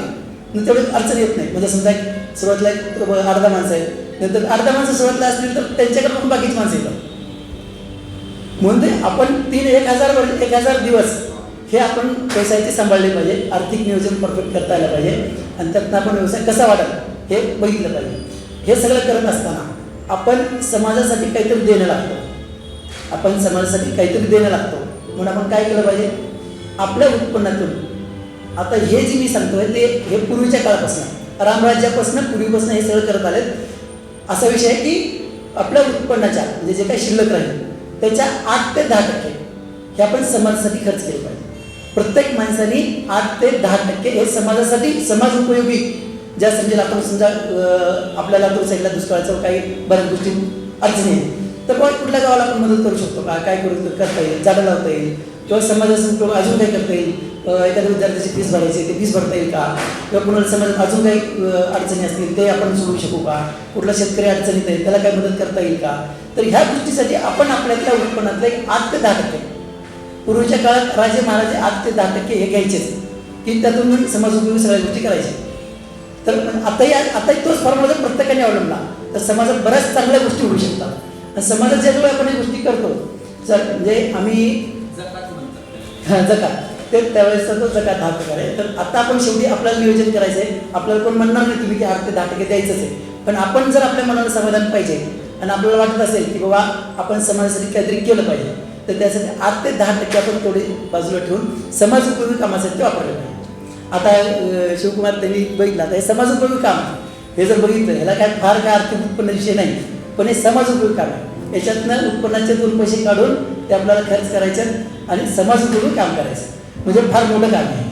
मग तेवढी अडचण येत नाही. म्हणजे समजा सुरुवातीला एक अर्धा माणसं आहे, नंतर अर्धा माणसं सुरुवातीला असतील तर त्यांच्याकडे पण बाकीची माणसं येतात. म्हणून ते आपण 1000 दिवस हे आपण व्यवसायाचे सांभाळले पाहिजे. आर्थिक नियोजन परफेक्ट करता आलं पाहिजे आणि त्यातनं आपण व्यवसाय कसा वाढेल हे बघितलं पाहिजे. हे सगळं करत असताना आपण समाजासाठी काहीतरी देणं लागतं. आपण समाजासाठी काहीतरी देणं लागतो. म्हणून आपण काय केलं पाहिजे, आपल्या उत्पन्नातून, आता हे जे मी सांगतोय ते हे पूर्वीच्या काळापासून रामराज्यापासून पूर्वीपासून हे सगळं करत आलेत. असा विषय आहे की आपल्या उत्पन्नाच्या म्हणजे जे काही शिल्लक राहील त्याच्या 8 ते 10% हे आपण समाजासाठी खर्च केलं पाहिजे. प्रत्येक माणसाने 8 ते 10% हे समाजासाठी, समाज उपयोगी ज्या समजेल आपण समजा आपल्या लातूर साईडला दुष्काळाचं काही बऱ्याच गोष्टी अडचणी आहेत तर बाबा कुठल्या गावाला आपण मदत करू शकतो का, काय करता येईल, झाडं लावता येईल किंवा समाजाचं अजून काही करता येईल, एखाद्या विद्यार्थ्याची फीस भरायची ते फीस भरता येईल का, किंवा कुणाला समाजात अजून काही अडचणी असतील ते आपण सोडवू शकू का, कुठला शेतकरी अडचणीत आहे त्याला काही मदत करता येईल का. तर ह्या गोष्टीसाठी आपण आपल्यातल्या उत्पन्नातले 8 ते 10%, पूर्वीच्या काळात राजे महाराजे 8 ते 10% हे घ्यायचेच की त्यातून समाजोपयोगी सगळ्या गोष्टी करायच्या. तर आताही तोच फॉर्म्युला जर प्रत्येकाने अवलंबला तर समाजात बऱ्याच चांगल्या गोष्टी होऊ शकतात. आणि समाजात ज्यावेळी आपण या गोष्टी करतो सर म्हणजे आम्ही जकात ते त्यावेळेस तो जकात हा प्रकार आहे. तर आता आपण शेवटी आपल्याला नियोजन करायचं आहे. आपल्याला कोण म्हणणार नाही तुम्ही ते 8 ते 10% द्यायचंच आहे. पण आपण जर आपल्या मनाला समाधान पाहिजे आणि आपल्याला वाटत असेल की बाबा आपण समाजासाठी काहीतरी केलं पाहिजे तर त्यासाठी 8 ते 10% आपण थोडे बाजूला ठेवून समाज उपयोगी कामासाठी ते वापरले पाहिजे. आता शिवकुमार त्यांनी बघितलं आता हे समाज उपयोगी काम हे जर बघितलं ह्याला काय फार काय आर्थिक उत्पन्न विषय नाही, पण हे समाज उपयोगी काम आहे. याच्यातनं उत्पन्नाचे 2 पैसे काढून ते आपल्याला खर्च करायचे आणि समाज उपयोगी काम करायचं म्हणजे फार मोठं काम आहे.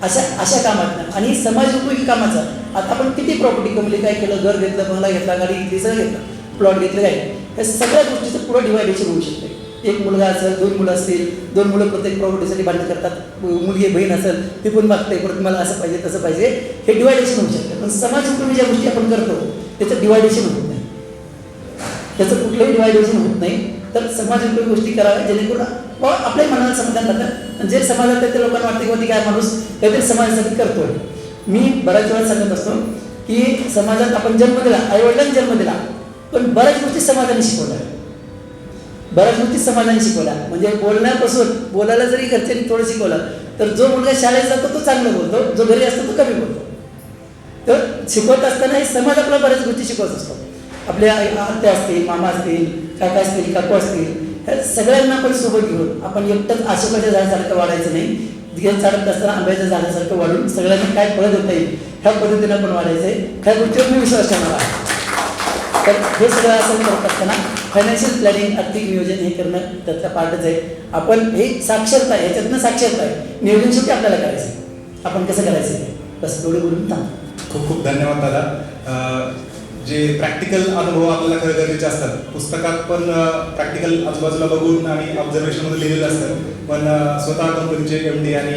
अशा कामातनं आणि समाज उपयोगी कामाचं आता आपण किती प्रॉपर्टी कमवली, काय केलं, घर घेतलं, बंगला घेतला, गाडी घेतली, सगळं घेतलं, प्लॉट घेतलं, काय या सगळ्या गोष्टीचं पुढं डिवायडेशन होऊ शकते. एक मुलगा असेल, 2 मुलं असतील, 2 मुलं प्रत्येक प्रॉपर्टीसाठी भांडण करतात, मुलगी बहीण असेल ती पण मागते परत मला असं पाहिजे तसं पाहिजे, हे डिवायडेशन होऊ शकतं. पण समाज उपयोगी ज्या गोष्टी आपण करतो त्याचं डिवायडेशन होत नाही, त्याचं कुठलंही डिवायडेशन होत नाही. तर समाज उपयोगी गोष्टी कराव्या जेणेकरून आपल्या मनाला समाधान राहतं. जे समाजात आहे ते लोकांना वाटते की काय माणूस काहीतरी समाजासाठी करतोय. मी बऱ्याच वेळा सांगत असतो की समाजात आपण जन्म दिला, आईवडिलांनी जन्म दिला, पण बऱ्याच गोष्टी समाजाने शिकवल्या, बऱ्याच गोष्टी समाजाने शिकवल्या. म्हणजे बोलण्यापासून बोलायला जरी घरच्यांनी थोडं शिकवलं तर जो मुलगा शाळेत जातो तो चांगलं बोलतो, जो घरी असतो तो कमी बोलतो. तर शिकवत असताना हे समाज आपल्याला बऱ्याच गोष्टी शिकवत असतो. आपल्या आत्या असतील, मामा असतील, काका असतील, काकू असतील, ह्या सगळ्यांना आपण सोबत घेऊन आपण एकटंच अशोकाच्या झाडासारखं वाढायचं नाही. घेत चालत असताना आंब्याच्या झाडासारखं वाढून सगळ्यांना काय फळं देता येईल ह्या पद्धतीनं आपण वाढायचं आहे. ह्या गोष्टीवर मी विश्वास ठेवणार आहे. तर हे सगळं असं करत असताना फायनान्शियल प्लॅनिंग, आर्थिक नियोजन हे करणं त्याचा पार्टच आहे. आपण हे साक्षरता आहे, ह्याच्यातनं साक्षरता आहे. नियोजन शेवटी आपल्याला करायचं आहे, आपण कसं करायचं आहे बस एवढं बोलून थांबतो. खूप खूप धन्यवाद दादा. जे प्रॅक्टिकल अनुभव आपल्याला खरं गरजेचे असतात. पुस्तकात पण प्रॅक्टिकल आजूबाजूला बघून आणि ऑब्झर्वेशनमध्ये लिहिलेलं असतं, पण स्वतः कंपनीचे MD आणि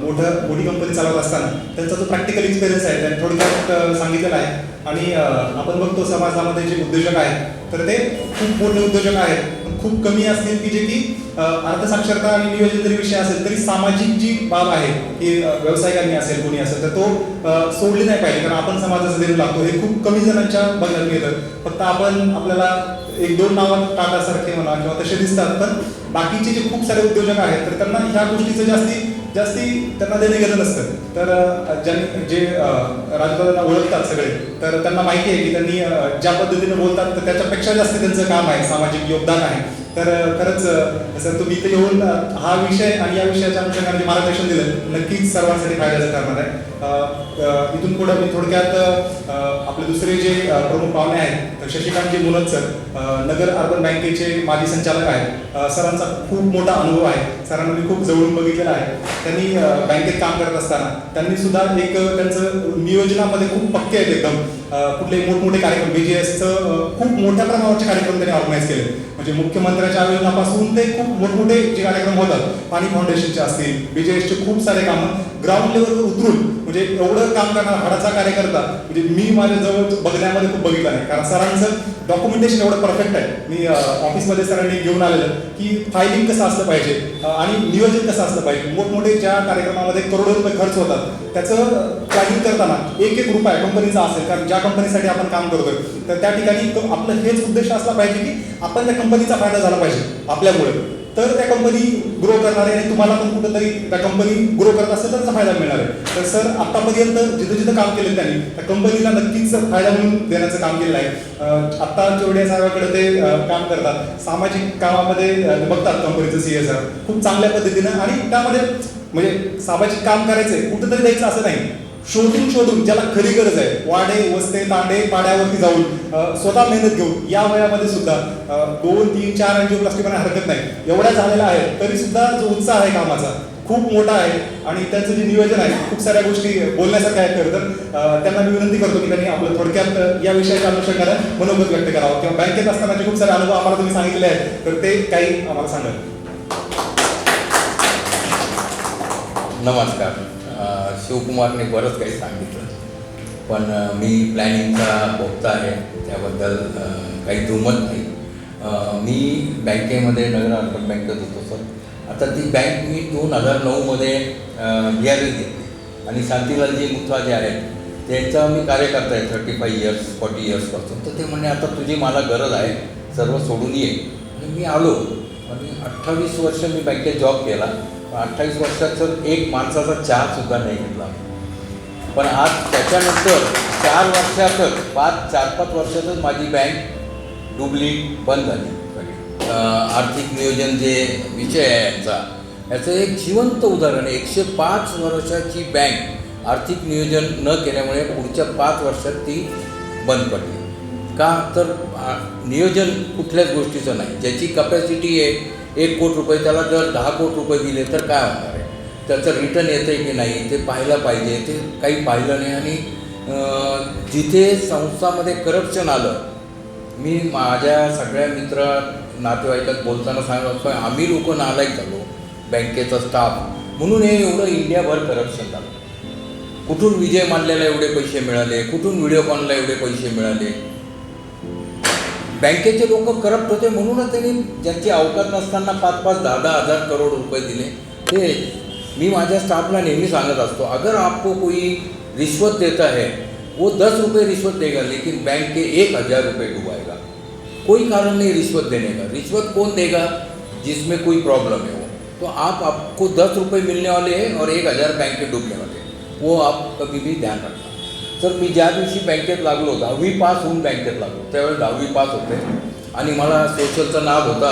मोठी कंपनी चालवत असताना त्यांचा जो प्रॅक्टिकल एक्सपिरियन्स आहे त्यांनी थोडक्यात सांगितलेला आहे. आणि आपण बघतो समाजामध्ये जे उद्योजक आहेत तर ते खूप मोठे उद्योजक आहेत, खूप कमी असतील की जे की अर्थसाक्षरता आणि नियोजन जरी विषय असेल तरी सामाजिक जी बाब आहे की व्यावसायिकांनी असेल कोणी असेल तर तो सोडली नाही पाहिजे, कारण आपण समाजाचं देणं लागतो. हे खूप कमी जणांच्या बघण्यात येतं. फक्त आपल्याला 1-2 नावं टाटासारखे म्हणा किंवा तसे दिसतात, पण बाकीचे जे खूप सारे उद्योजक आहेत तर त्यांना ह्या गोष्टीचं जास्ती जास्ती त्यांना देणे घेणं नसतं. तर जे राजदादांना ओळखतात सगळे, तर त्यांना माहिती आहे की त्यांनी ज्या पद्धतीने बोलतात तर त्याच्यापेक्षा जास्त त्यांचं काम आहे, सामाजिक योगदान आहे. तर खरंच सर तुम्ही इथे येऊन हा विषय आणि या विषयाच्या अनुषंगाने जे मार्गदर्शन दिलं नक्कीच सर्वांसाठी फायद्याचं ठरणार आहे. इथून पुढे मी थोडक्यात आपले दुसरे जे प्रमुख पाहुणे आहेत तर शशिकांतजी मुनत सर, नगर अर्बन बँकेचे माजी संचालक आहेत. सरांचा खूप मोठा अनुभव आहे, सरांना मी खूप जवळून बघितलेला आहे. त्यांनी बँकेत काम करत असताना त्यांनी सुद्धा एक त्यांचं नियोजनामध्ये खूप पक्के आहेत एकदम. कुठले मोठमोठे कार्यक्रम BGSचं खूप मोठ्या प्रमाणावरचे कार्यक्रम त्यांनी ऑर्गनाईज केले. म्हणजे मुख्यमंत्र्याच्या आयोजनापासून ते खूप मोठमोठे जे कार्यक्रम होतात, पाणी फाउंडेशनचे असतील, BGSचे खूप सारे कामं ग्राउंड लेवलवर उतरून म्हणजे एवढं काम करणारा हाडाचा कार्यकर्ता म्हणजे मी माझ्या जवळ बघण्यामध्ये खूप बघितला नाही. कारण सरांचं डॉक्युमेंटेशन एवढं परफेक्ट आहे. मी ऑफिसमध्ये सरांनी घेऊन आलेलं की फायलिंग कसं असलं पाहिजे आणि नियोजन कसं असलं पाहिजे. मोठमोठे ज्या कार्यक्रमामध्ये करोडो रुपये खर्च होतात त्याचं प्लॅनिंग करताना एक एक रुपया कंपनीचा असेल, कारण ज्या कंपनीसाठी आपण काम करतोय तर त्या ठिकाणी आपलं हेच उद्देश असला पाहिजे की आपण त्या कंपनीचा फायदा झाला पाहिजे आपल्यामुळे, तर त्या कंपनी ग्रो करणार आहे आणि तुम्हाला पण कुठंतरी त्या कंपनी ग्रो करत असेल तर त्याचा फायदा मिळणार आहे. तर सर आत्तापर्यंत जिथं जिथं काम केलं त्यांनी त्या कंपनीला नक्कीच फायदा म्हणून देण्याचं काम केलेलं आहे. आत्ता जेवढ्या साहेबाकडे ते काम करतात, सामाजिक कामामध्ये बघतात कंपनीचं CSR खूप चांगल्या पद्धतीनं, आणि त्यामध्ये म्हणजे सामाजिक काम करायचंय कुठंतरी द्यायचं असं नाही, शोधून शोधून ज्याला खरी गरज आहे, वाडे वस्ते तांडे पाड्यावरती जाऊन स्वतः मेहनत घेऊन या वयामध्ये सुद्धा 2, 3, 4 अँजिओप्लास्टी पण हरकत नाही एवढ्या झालेल्या आहेत, तरी सुद्धा जो उत्साह आहे कामाचा खूप मोठा आहे. आणि त्यांचं जे नियोजन आहे खूप साऱ्या गोष्टी बोलण्यासारख्या आहेत. खरं तर त्यांना मी विनंती करतो की त्यांनी आपलं थोडक्यात या विषयाच्या अनुषंगाने मनोगत व्यक्त करावं, किंवा बँकेत असतानाचे खूप सारे अनुभव आम्हाला तुम्ही सांगितले आहेत तर ते काही आम्हाला सांगा. नमस्कार. शिवकुमारने बरंच काही सांगितलं, पण मी प्लॅनिंगचा भोक्ता आहे त्याबद्दल काही दुमत नाही. मी बँकेमध्ये नगर अर्बन बँकेत होतो सर. आता ती बँक मी 2009मध्ये BRL घेतली आणि शांतीलालजी मुथा जे आहेत त्यांचा मी कार्यकर्ता आहे 35 इयर्स 40 इयर्सपासून. तर ते म्हणणे आता तुझी मला गरज आहे, सर्व सोडून ये. आणि मी आलो आणि 28 वर्ष मी बँकेत जॉब केला. 28 वर्षात सर एक माणसाचा चहासुद्धा नाही घेतला. पण आज त्याच्यानंतर 4 वर्षातच 4-5 वर्षातच माझी बँक डुबली, बंद झाली. आर्थिक नियोजन जे विषय आहे याचं एक जिवंत उदाहरण आहे. 105 वर्षाची बँक आर्थिक नियोजन न केल्यामुळे पुढच्या 5 वर्षात ती बंद पडली. का तर नियोजन कुठल्याच गोष्टीचं नाही. ज्याची कपॅसिटी आहे 1 कोटी रुपये, त्याला जर 10 कोटी रुपये दिले तर काय होणार आहे, त्याचं रिटर्न येतं आहे की नाही ते पाहायला पाहिजे. ते काही पाहिलं नाही. आणि जिथे संस्थामध्ये करप्शन आलं, मी माझ्या सगळ्या मित्र नातेवाईकात बोलताना सांगत असतो आम्ही लोक नालायक झालो, बँकेचा स्टाफ, म्हणून हे एवढं इंडियाभर करप्शन झालं. कुठून विजय मानलेला एवढे पैसे मिळाले, कुठून व्हिडिओकॉनला एवढे पैसे मिळाले. बँकेचे लोक करप्ट होते, म्हणूनच त्यांनी ज्यांची अवकात नसताना 5-5, 10-10 हजार करोड रुपये दिले. ते मी माझ्या स्टाफला नेहमी सांगत असतो, अगर आपको कोई रिश्वत देता है वो 10 रुपये रिश्वत देगा, लेकिन बैंक के 1000 रुपये डुबाएगा. कोई कारण नहीं रिश्वत देने का. रिश्वत कौन देगा? जिसमें कोई प्रॉब्लम है वो. तो आपको 10 रुपये मिलने वाले हैं और 1000 बैंक के डूबने वाले हैं. वो आप कभी भी ध्यान रखना. तर मी ज्या दिवशी बँकेत लागलो, 10वी पास होऊन बँकेत लागलो, त्यावेळेस 10वी पास होते आणि मला सोशलचा नाद होता.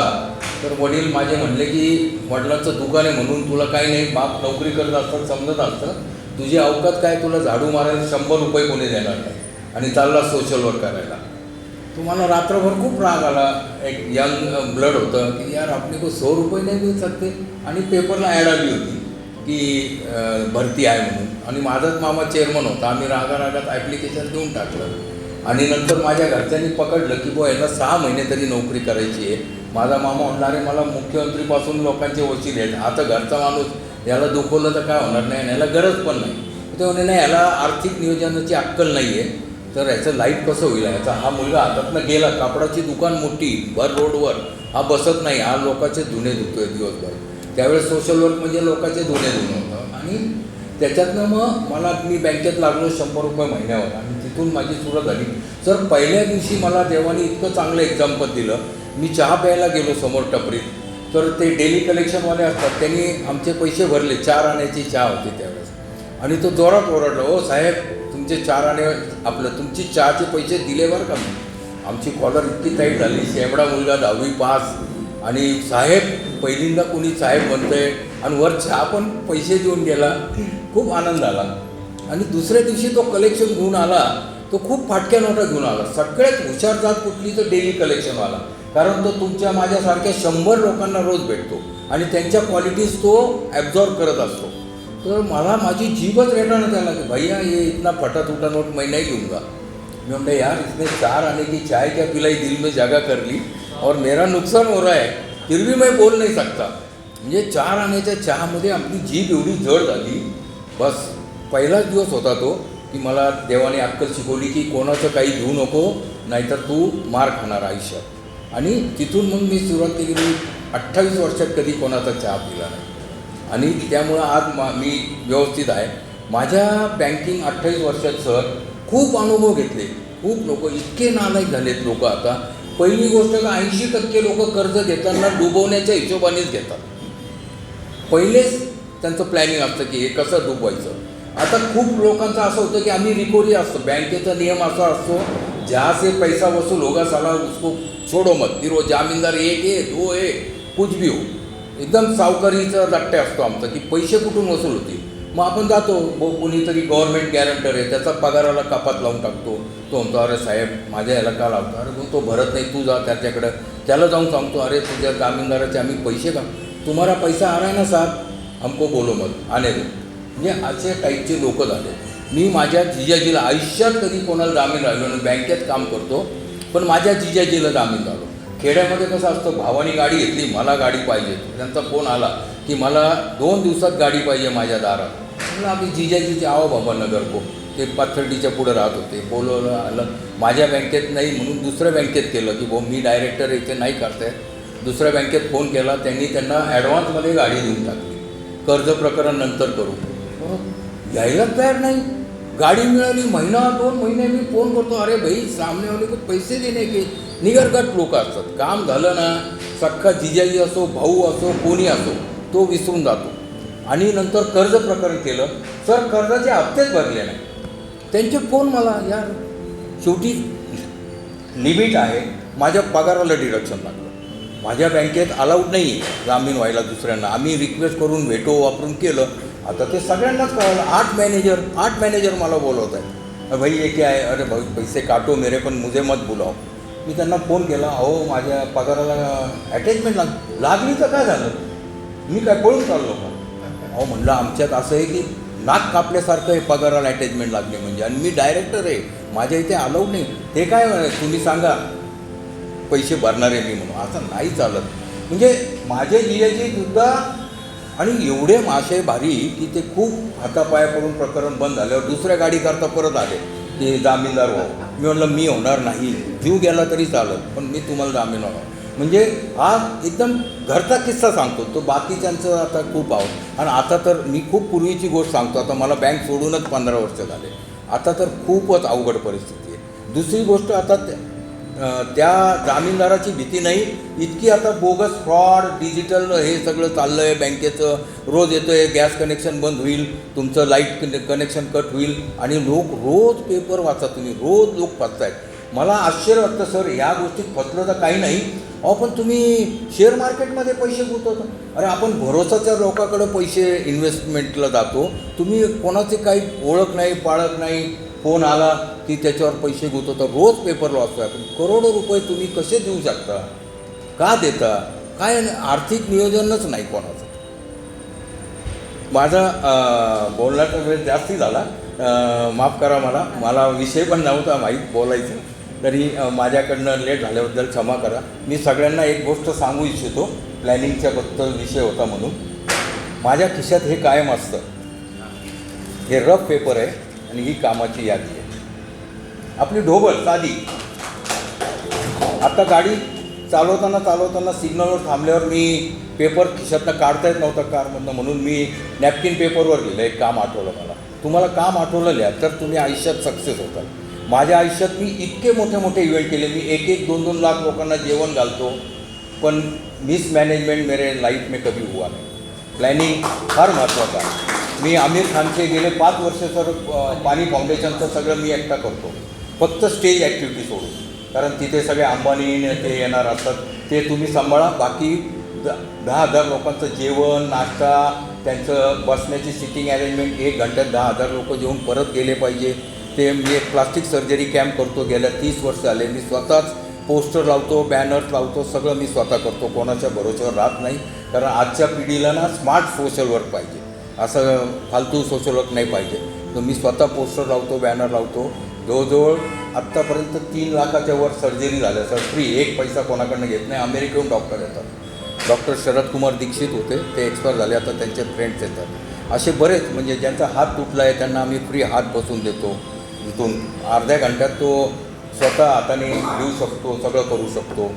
तर वडील माझे म्हणले की वडिलांचं दुकान आहे म्हणून तुला काही नाही, बाप नोकरी करत असतात समजत असतं, तुझी अवकात काय, तुला झाडू मारायला 100 रुपये कोणी देणार नाही, आणि चालला सोशल वर्क करायला. तुम्हाला रात्रभर खूप राग आला. एक यंग ब्लड होतं की यार आपले को 100 रुपये नाही देऊ शकते. आणि पेपरला ॲड आली होती की भरती आहे म्हणून, आणि माझाच मामा चेअरमन होता. आम्ही रागारागात ॲप्लिकेशन देऊन टाकलं. आणि नंतर माझ्या घरच्यांनी पकडलं की बुवा याला 6 महिने तरी नोकरी करायची आहे. माझा मामा म्हणणारे मला मुख्यमंत्रीपासून लोकांचे वकील आहेत, आता घरचा माणूस याला दुखवलं तर काय होणार नाही, आणि याला गरज पण नाही. ते म्हणे नाही, याला आर्थिक नियोजनाची अक्कल नाही आहे, तर याचं लाईफ कसं होईल. याचा हा मुलगा हातातनं गेला, कापडाची दुकान मोठी भर रोडवर, हा बसत नाही, हा लोकांचे धुणे धुतोय दिवसभर. त्यावेळेस सोशल वर्क म्हणजे लोकांचे धुणे धुणं होतं. आणि त्याच्यातनं मग मी बँकेत लागलो 100 रुपये महिन्यावर, आणि तिथून माझी सुरुवात झाली. तर पहिल्या दिवशी मला देवाने इतकं चांगलं एक्झाम्पल दिलं. मी चहा प्यायला गेलो समोर टपरीत, तर ते डेली कलेक्शनवाले असतात, त्यांनी आमचे पैसे भरले. 4 आण्याची चहा होती त्यावेळेस, आणि तो जोरात ओरडला, "ओ साहेब, तुमचे 4 आणे तुमची चहाचे पैसे दिले बरं का मी." आमची कॉलर इतकी टाईट झाली. शेवडा मुलगा 10वी पास, आणि साहेब, पहिल्यांदा कोणी साहेब म्हणतंय, आणि वर चहा पण पैसे देऊन गेला. खूप आनंद झाला. आणि दुसऱ्या दिवशी तो कलेक्शन घेऊन आला. तो खूप फाटक्या नोटा घेऊन आला. सगळ्यात हुशार जात कुठली तर डेली कलेक्शनवाला, कारण तो तुमच्या माझ्यासारख्या 100 लोकांना रोज भेटतो आणि त्यांच्या क्वालिटीज तो ॲब्झॉर्ब करत असतो. तर मला माझी जीभच रेटाना त्याला की भैया ये इतना फटा टूटा नोट मैं नहीं दूंगा. मैं म्हणलं यार, इसने 4 आने की चाय क्या पिलाई, दिल में जगह कर ली और मेरा नुकसान हो रहा है, फिर भी मैं बोल नहीं सकता. म्हणजे 4 आण्याच्या चहामध्ये आपली जीभ एवढी जड झाली. बस पहिलाच दिवस होता तो की मला देवाने अक्कल शिकवली की कोणाचं काही घेऊ नको, नाहीतर तू मार खाणार आयुष्यात. आणि तिथून मग मी सुरुवात केली. मी 28 वर्षात कधी कोणाचा चहा पिला नाही, आणि त्यामुळं आज मी व्यवस्थित आहे. माझ्या बँकिंग 28 वर्षात सर खूप अनुभव घेतले. खूप लोक इतके नालायक झालेत लोक आता. पहिली गोष्ट, 80% लोक कर्ज घेताना डुबवण्याच्या हिशोबानेच घेतात. पहिलेच त्यांचं प्लॅनिंग असतं की हे कसं डुबवायचं. आता खूप लोकांचं असं होतं की आम्ही रिकव्हरी असतो, बँकेचा नियम असा असतो, जहाँ से पैसा वसूल होगा साला उसको छोडो मत, फिर वो जामीनदार 1 है 2 है कुछ भी हो. एकदम सावकारीचा लट्टे असतो आमचा की पैसे कुठून वसूल होतील. मग आपण जातो, कोणीतरी गव्हर्नमेंट गॅरंटर आहे, त्याचा पगाराला कपात लावून टाकतो. तो म्हणतो, अरे साहेब माझ्या याला का लावतो, अरे मग तो भरत नाही, तू जा त्याच्याकडं. त्याला जाऊन सांगतो, अरे तुझ्या जामीनदाराचे आम्ही पैसे का, तुम्हाला पैसा आ रहा है ना साहब, हमको बोलो मत आने दो. म्हणजे असे टाईपचे लोक झाले. मी माझ्या जिजाजीला आयुष्यात कधी कोणाला जामीन राहिलो नाही. बँकेत काम करतो, पण माझ्या जिजाजीला जामीन झालो. खेड्यामध्ये कसं असतं, भावानी गाडी घेतली, मला गाडी पाहिजे. त्यांचा फोन आला की मला 2 दिवसात गाडी पाहिजे माझ्या दारात. म्हणलं आम्ही जिजाजीचे आहो बाबा नगर को, ते पाथर्डीच्या पुढे राहत होते. बोलवलं, आलं. माझ्या बँकेत नाही म्हणून दुसऱ्या बँकेत केलं की भाऊ मी डायरेक्टर इथे नाही करताय. दुसऱ्या बँकेत फोन केला, त्यांनी त्यांना ॲडव्हान्समध्ये गाडी देऊन टाकली. कर्ज प्रकरण नंतर करू. यायलाच तयार नाही. गाडी मिळाली, 1-2 महिने मी फोन करतो, अरे भाई सामने वाले को पैसे देणे की. निगरगट लोक असतात. काम झालं ना, सख्खा जिजाई असो, भाऊ असो, कोणी असो, तो विसरून जातो. आणि नंतर कर्ज प्रकरण केलं, सर कर्जाचे हप्तेच भरले नाही. त्यांचे फोन मला, यार शेवटी लिमिट आहे, माझ्या पगाराला डिडक्शन लागलं. माझ्या बँकेत अलाउड नाही जामीन व्हायला दुसऱ्यांना. आम्ही रिक्वेस्ट करून भेटो वापरून केलं. आता ते सगळ्यांनाच कळलं. 8 मॅनेजर मला बोलवत आहे, भाई ये क्या है, अरे भाई पैसे काटो मेरे पण मुझे मत बुलाओ. मी त्यांना फोन केला, अहो माझ्या पगाराला अटॅचमेंट लागली तर काय झालं, मी काय पळून चाललो का. अहो म्हणलं आमच्यात असं आहे की नाक कापल्यासारखं आहे पगाराला अटॅचमेंट लागणे म्हणजे, आणि मी डायरेक्टर आहे, माझ्या इथे अलाउड नाही. ते काय तुम्ही सांगा पैसे भरणार आहे मी म्हणून, असं नाही चालत. म्हणजे माझे जिजाजीसुद्धा, आणि एवढे माशे भारी की ते खूप हातापाया पडून प्रकरण बंद झाल्यावर दुसऱ्या गाडीकरता परत आले की जामीनदार हो. मी म्हणलं मी होणार नाही, जीव गेला तरी चालत, पण मी तुम्हाला जामीन होणार. म्हणजे हा एकदम घरचा किस्सा सांगतो तो. बाकीच्यांचं आता खूप आवड. आणि आता तर मी खूप पूर्वीची गोष्ट सांगतो, आता मला बँक सोडूनच 15 वर्ष झाले. आता तर खूपच अवघड परिस्थिती आहे. दुसरी गोष्ट, आता त्या जामीनदाराची भीती नाही, इतकी आता बोगस फ्रॉड डिजिटल हे सगळं चाललं आहे बँकेचं. रोज येतं आहे गॅस कनेक्शन बंद होईल, तुमचं लाईट कनेक्शन कट होईल, आणि लोक रोज पेपर वाचा तुम्ही, रोज लोक फसतायत. मला आश्चर्य वाटतं सर, ह्या गोष्टीत फसलं तर काही नाही. अहो पण तुम्ही शेअर मार्केटमध्ये पैसे गुंतवता. अरे आपण भरोसाच्या लोकांकडे पैसे इन्व्हेस्टमेंटला जातो, तुम्ही कोणाचे काही ओळख नाही पाळत नाही, फोन आला की त्याच्यावर पैसे गुंतवता. रोज पेपरला वाचतो आपण. करोडो रुपये तुम्ही कसे देऊ शकता, का देता, काय आर्थिक नियोजनच नाही कोणाचं. माझा बोलण्याचा वेळ जास्ती झाला, माफ करा मला विषय पण नव्हता माहीत बोलायचं, तरी माझ्याकडनं लेट झाल्याबद्दल क्षमा करा. मी सगळ्यांना एक गोष्ट सांगू इच्छितो, प्लॅनिंगच्याबद्दल विषय होता म्हणून. माझ्या खिशात हे कायम असतं, हे रफ पेपर आहे आणि ही कामाची यादी आहे. आपली ढोबळ साधी. आता गाडी चालवताना सिग्नलवर थांबल्यावर मी पेपर खिशातनं काढता येत नव्हता कारमधनं, म्हणून मी नॅपकिन पेपरवर लिहिलं. एक काम आठवलं मला. तुम्हाला काम आठवलं लिहा तर तुम्ही आयुष्यात सक्सेस होताल. माझ्या आयुष्यात मी इतके मोठे इव्हेंट केले. मी 1-2 लाख लोकांना जेवण घालतो, पण मिसमैनेजमेंट मेरे लाइफ में कभी हुआ नहीं. प्लॅनिंग फार महत्त्वाचं आहे. मी आमिर खानचे गेले 5 वर्ष सर पाणी फाउंडेशनचं सगळं मी एकटा करतो, फक्त स्टेज ॲक्टिव्हिटी सोडून. कारण तिथे सगळे अंबानी ते येणार असतात, ते तुम्ही सांभाळा. बाकी 10,000 लोकांचं जेवण, नाश्ता, त्यांचं बसण्याची सिटिंग अरेंजमेंट, 1 घंट्यात 10,000 लोक जेवून परत गेले पाहिजे. ते मी एक प्लास्टिक सर्जरी कॅम्प करतो, गेल्या 30 वर्ष झाले. मी स्वतःच पोस्टर लावतो, बॅनर्स लावतो, सगळं मी स्वतः करतो, कोणाच्या भरोश्यावर राहत नाही. कारण आजच्या पिढीला ना स्मार्ट सोशल वर्क पाहिजे, असं फालतू सोशल वर्क नाही पाहिजे. तर मी स्वतः पोस्टर लावतो, बॅनर लावतो. जवळजवळ आत्तापर्यंत 3 लाखाच्या वर सर्जरी झाल्या सर, फ्री, एक पैसा कोणाकडनं घेत नाही. अमेरिकेहून डॉक्टर येतात. डॉक्टर शरद कुमार दीक्षित होते, ते एक्सपायर झाले, आता त्यांचे फ्रेंड्स येतात. असे बरेच, म्हणजे ज्यांचा हात तुटला आहे त्यांना आम्ही फ्री हात बसून देतो. इथून अर्ध्या घंट्यात तो स्वतः हाताने लिहू शकतो, सगळं करू शकतो.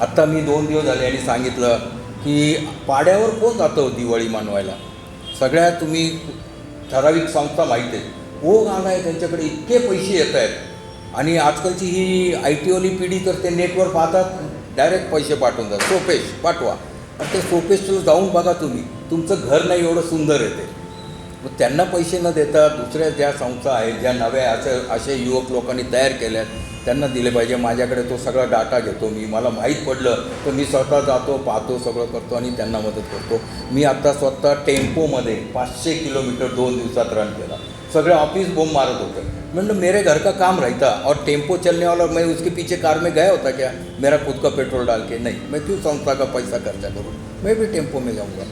आत्ता मी 2 दिवस झाले आणि सांगितलं की पाड्यावर कोण जातं दिवाळी मानवायला. सगळ्या तुम्ही ठराविक संस्था माहिती आहे, ओघ आला आहे त्यांच्याकडे, इतके पैसे येत आहेत. आणि आजकालची ही IT वाली पिढी तर ते नेटवर पाहतात, डायरेक्ट पैसे पाठवून जातात, सोपेश पाठवा. आणि ते सोपेशला जाऊन बघा तुम्ही, तुमचं घर नाही एवढं सुंदर येते. मग त्यांना पैसे न देता दुसऱ्या ज्या संस्था आहेत, ज्या नव्या असे युवक लोकांनी तयार केल्यात, त्यांना दिले पाहिजे. माझ्याकडे तो सगळा डाटा घेतो मी, मला माहीत पडलं तर मी स्वतः जातो, पाहतो, सगळं करतो आणि त्यांना मदत करतो. मी आत्ता स्वतः टेम्पोमध्ये 500 किलोमीटर 2 दिवसात रन केला. सगळे ऑफिस बोंब मारत होते. मतलब मेरे घर का काम रहता और टेम्पो चलने वाला, मैं उसके पीछे कार में गया होता क्या, मेरा खुद का पेट्रोल डाल के नहीं, मैं क्यों संस्था का पैसा खर्चा करूँ, मैं भी टेम्पो में जाऊँगा.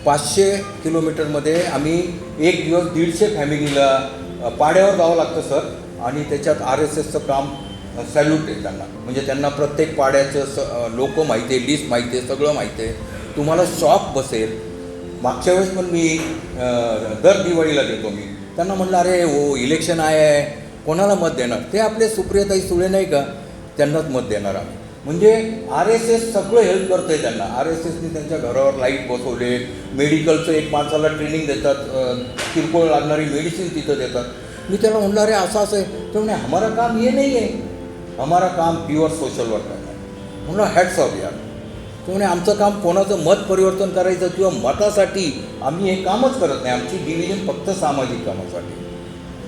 500 किलोमीटरमध्ये आम्ही एक दिवस 150 फॅमिलीला पाड्यावर जावं लागतं सर. आणि त्याच्यात RSSचं काम सॅल्यूट आहे त्यांना, म्हणजे त्यांना प्रत्येक पाड्याचं लोक माहिती आहे, लिस्ट माहिती आहे, सगळं माहिती आहे. तुम्हाला शॉक बसेल. मागच्या वेळेस पण मी दर दिवाळीला देतो मी त्यांना म्हटलं, अरे हो इलेक्शन आहे, कोणाला मत देणार. ते आपले सुप्रियाताई सुळे नाही का, त्यांनाच मत देणार आम्ही. म्हणजे RSS सगळं हेल्प करतं आहे त्यांना. RSSनी त्यांच्या घरावर लाईट बसवले, मेडिकलचं एक माणसाला ट्रेनिंग देतात, किरकोळ लागणारी मेडिसिन तिथं देतात. मी त्याला म्हटलं, अरे असं आहे. तर म्हणे हमारा काम ये नाही आहे, हमारा काम प्युअर सोशल वर्क आहे. म्हणलं हॅट्स ऑफ यार. तो म्हणे आमचं काम कोणाचं मत परिवर्तन करायचं किंवा मतासाठी आम्ही हे कामच करत नाही. आमची डिव्हिजन फक्त सामाजिक कामासाठी.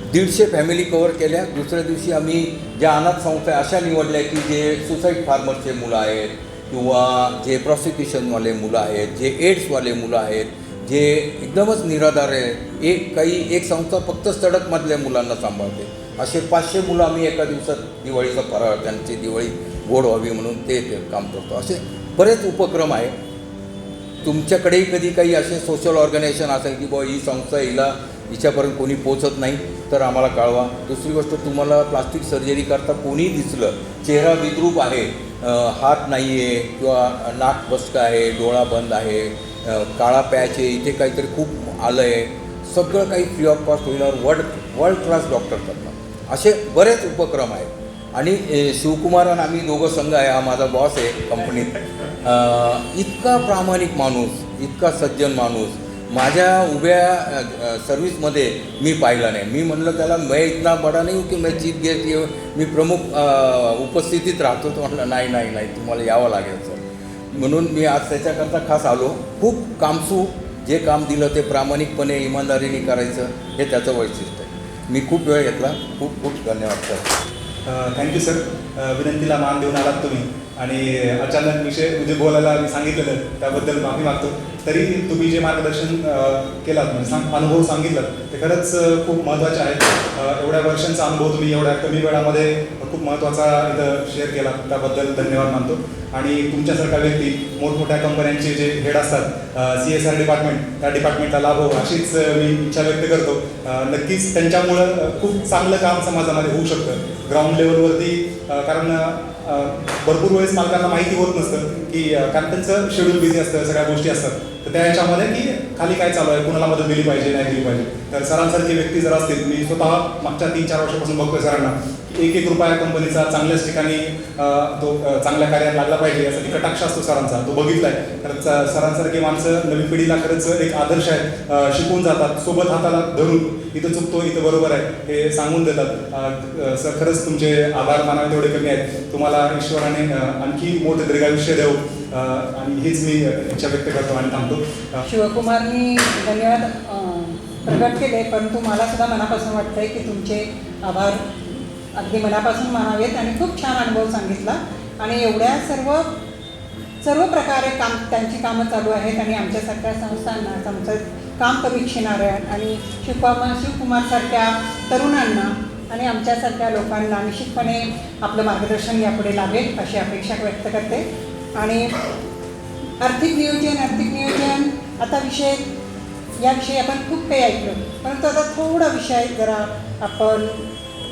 150 फॅमिली कवर केल्या. दुसऱ्या दिवशी आम्ही ज्या अनाथ संस्था अशा निवडल्या की जे सुसाईड फार्मरचे मुलं आहेत, किंवा जे प्रॉसिक्युशनवाले मुलं आहेत, जे एड्सवाले मुलं आहेत, जे एकदमच निराधार आहे. एक संस्था फक्त सडकमधल्या मुलांना सांभाळते. असे 500 मुलं आम्ही एका दिवसात दिवाळीचा फराळ, त्यांची दिवाळी गोड व्हावी म्हणून ते काम करतो. असे बरेच उपक्रम आहे. तुमच्याकडेही कधी काही असे सोशल ऑर्गनायझेशन असेल की बुवा ही संस्था हिच्यापर्यंत कोणी पोचत नाही तर आम्हाला कळवा. दुसरी गोष्ट, तुम्हाला प्लास्टिक सर्जरी करता कोणी दिसलं, चेहरा विद्रूप आहे, हात नाही आहे किंवा नाक बसकं आहे, डोळा बंद आहे, काळा पॅच आहे, इथे काहीतरी खूप आलं आहे, सगळं काही फ्री ऑफ कॉस्ट होईनावर वर्ल्ड क्लास डॉक्टर करतात. असे बरेच उपक्रम आहेत. आणि शिवकुमार आणि आम्ही दोघं संघ आहे, हा माझा बॉस आहे कंपनीत. इतका प्रामाणिक माणूस, इतका सज्जन माणूस माझ्या उभ्या सर्व्हिसमध्ये मी पाहिला नाही. मी म्हणलं त्याला, मैं इतना बडा नाही की मैं चीफ गेस्ट, मी प्रमुख उपस्थितीत राहतो. तो म्हटलं नाही तुम्हाला यावं लागेल सर. म्हणून मी आज त्याच्याकरता खास आलो. खूप कामसू, जे काम दिलं ते प्रामाणिकपणे इमानदारीने करायचं, हे त्याचं वैशिष्ट्य आहे. मी खूप वेळ घेतला. खूप खूप धन्यवाद सर. Thank you sir. विनंतीला मान देऊन आलात तुम्ही आणि अचानक विषय म्हणजे बोलायला मी सांगितलेलं त्याबद्दल माफी मागतो. तरी तुम्ही जे मार्गदर्शन केलात, म्हणजे अनुभव सांगितलं ते खरंच खूप महत्त्वाचे आहेत. एवढ्या वर्षांचा अनुभव तुम्ही एवढ्या कमी वेळामध्ये खूप महत्त्वाचा इथं शेअर केला, त्याबद्दल धन्यवाद मानतो. आणि तुमच्यासारख्या व्यक्ती मोठमोठ्या कंपन्यांचे जे हेड असतात, CSR डिपार्टमेंट, त्या डिपार्टमेंटला लाभ हो अशीच मी इच्छा व्यक्त करतो. नक्कीच त्यांच्यामुळं खूप चांगलं काम समाजामध्ये होऊ शकतं ग्राउंड लेवलवरती. कारण भरपूर वेळेस मालकांना माहिती होत नसतं की, कारण त्यांचं शेड्यूल बिझी असतं, सगळ्या गोष्टी असतात. तर त्या ह्याच्यामध्ये की खाली काय चालू आहे, कुणाला मदत दिली पाहिजे नाही दिली पाहिजे. तर सरांसारखी व्यक्ती जर असतील, मी स्वतः मागच्या 3-4 वर्षापासून बघतोय सरांना, एक रुपया कंपनीचा चांगल्याच ठिकाणी तो चांगल्या कार्यात लागला पाहिजे यासाठी कटाक्ष असतो सरांचा, तो बघितलाय. तर सरांसारखी माणसं नवीन पिढीला खरंच एक आदर्श आहेत. शिकून जातात, सोबत हाताला धरून इथं चुकतो इथं बरोबर आहे हे सांगून देतात. सर खरंच तुमचे आभार मानावे तेवढे कमी आहेत. तुम्हाला ईश्वराने आणखी मोठे दीर्घायुष्य देऊ आणि हेच मी इच्छा व्यक्त करतो आणि थांबतो. शिवकुमारनी धन्यवाद प्रकट केले, परंतु मला सुद्धा मनापासून वाटतंय की तुमचे आभार अगदी मनापासून मानावेत आणि खूप छान अनुभव सांगितला आणि एवढ्या सर्व प्रकारे त्यांची कामं चालू आहेत आणि आमच्यासारख्या संस्थांना तुमचं काम करू इच्छिणाऱ्या आणि शिवकुमारसारख्या तरुणांना आणि आमच्यासारख्या लोकांना निश्चितपणे आपलं मार्गदर्शन यापुढे लाभेल अशी अपेक्षा व्यक्त करते. आणि आर्थिक नियोजन आता याविषयी आपण खूप काही ऐकलं, परंतु आता थोडा विषय जरा आपण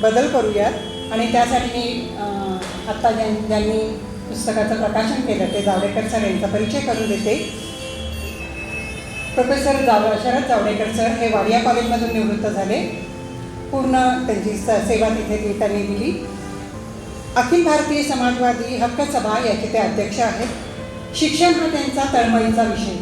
बदल करूयात आणि त्यासाठी मी आत्ता ज्यांनी पुस्तकाचं प्रकाशन केलं ते जावडेकर सर यांचा परिचय करून देते. प्रोफेसर शरद जावडेकर सर हे वाडिया कॉलेजमधून निवृत्त झाले. पूर्ण त्यांची सेवा तिथे त्यांनी दिली. अखिल भारतीय समाजवादी हक्क सभा याचे ते अध्यक्ष आहेत. शिक्षण हा त्यांचा तळमळीचा विषय.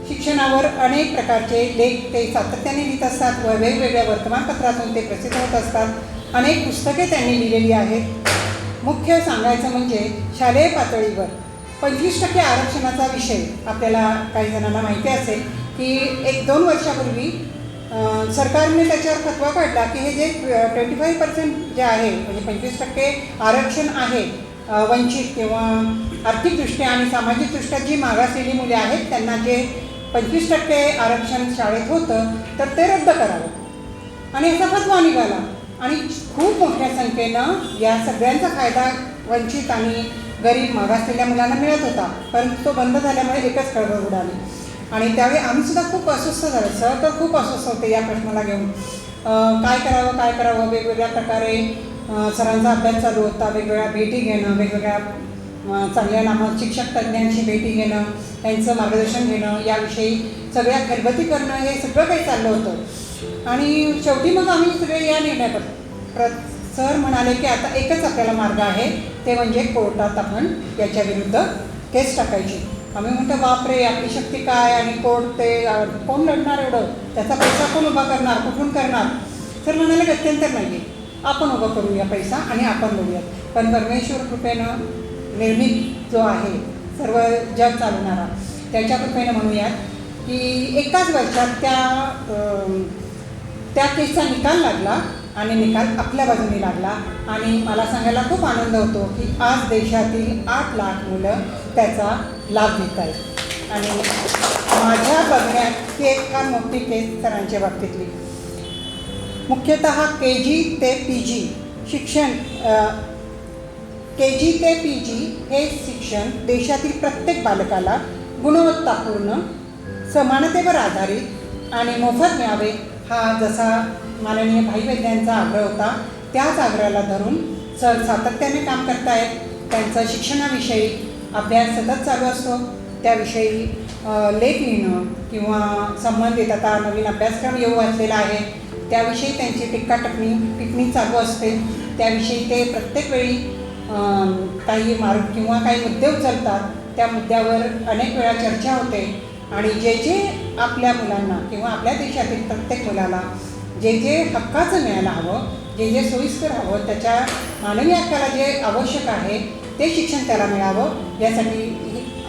शिक्षणावर अनेक प्रकारचे लेख ते सातत्याने लिहित असतात व वेगवेगळ्या वर्तमानपत्रातून ते प्रसिद्ध होत असतात. अनेक पुस्तके त्यांनी लिहिलेली आहेत. मुख्य सांगायचं म्हणजे शालेय पातळीवर 25% आरक्षणाचा विषय आपल्याला काही जणांना माहिती असेल की 1-2 वर्षापूर्वी सरकारने त्याच्यावर फतवा काढला की हे जे 25% जे आहे म्हणजे 25% आरक्षण आहे वंचित किंवा आर्थिकदृष्ट्या आणि सामाजिकदृष्ट्या जी मागासलेली मुले आहेत त्यांना जे 25% आरक्षण शाळेत होतं तर ते रद्द करावं आणि याचा फतवा निघाला आणि खूप मोठ्या संख्येनं या सगळ्यांचा फायदा वंचित आणि गरीब मागासलेल्या मुलांना मिळत होता. परंतु तो बंद झाल्यामुळे एकच खळबळ उडाली आणि त्यावेळी आम्हीसुद्धा खूप अस्वस्थ झालो. सर तर खूप अस्वस्थ होते या प्रश्नाला घेऊन. काय करावं वेगवेगळ्या प्रकारे सरांचा अभ्यास चालू होता. वेगवेगळ्या भेटी घेणं, वेगवेगळ्या चांगल्या नामक शिक्षक तज्ज्ञांची भेटी घेणं, त्यांचं मार्गदर्शन घेणं, याविषयी सगळ्या खलबती करणं हे सगळं काही चाललं होतं. आणि शेवटी मग आम्ही सगळे या निर्णय सर म्हणाले की आता एकच आपल्याला मार्ग आहे ते म्हणजे कोर्टात आपण याच्या विरुद्ध केस टाकायची. आम्ही म्हणतो बापरे आपली शक्ती काय आणि कोर्ट ते कोण लढणार एवढं, त्याचा पैसा कोण उभा करणार, कुठून करणार. सर म्हणाले गत्यंतर नाही आहे, आपण उभं करूया पैसा आणि आपण लढूयात. पण परमेश्वर कृपेनं निर्मित जो आहे सर्व जग चालवणारा त्याच्या कृपेनं म्हणूयात की एकाच वर्षात त्या केसचा निकाल लागला आणि निकाल आपल्या बाजूने लागला आणि मला सांगायला खूप आनंद होतो की आज देशातील 8 लाख मुलं त्याचा लाभ घेत आहेत. आणि माझ्या बघण्यात ही एक फार मोठी केस सरांच्या बाबतीतली. मुख्यतः KG ते PG शिक्षण, KG ते PG हे शिक्षण देशातील प्रत्येक बालकाला गुणवत्तापूर्ण, समानतेवर आधारित आणि मोफत मिळावे हा जसा माननीय भाईवैद्यांचा आग्रह होता त्याच आग्रहाला धरून सर सातत्याने काम करतायत. त्यांचं शिक्षणाविषयी अभ्यास सतत चालू असतो. त्याविषयी लेख लिहिणं किंवा संबंधित आता नवीन अभ्यासक्रम येऊ घातलेला आहे त्याविषयी त्यांची टिप्पणी चालू असते. त्याविषयी ते प्रत्येक वेळी काही मार्ग किंवा काही मुद्दे उचलतात. त्या मुद्द्यावर अनेक वेळा चर्चा होते आणि जे आपल्या मुलांना किंवा आपल्या देशातील प्रत्येक मुलाला जे हक्काचं मिळायला हवं, जे सोयीस्कर हवं, त्याच्या मानवी हक्काला जे आवश्यक आहे ते शिक्षण त्याला मिळावं यासाठी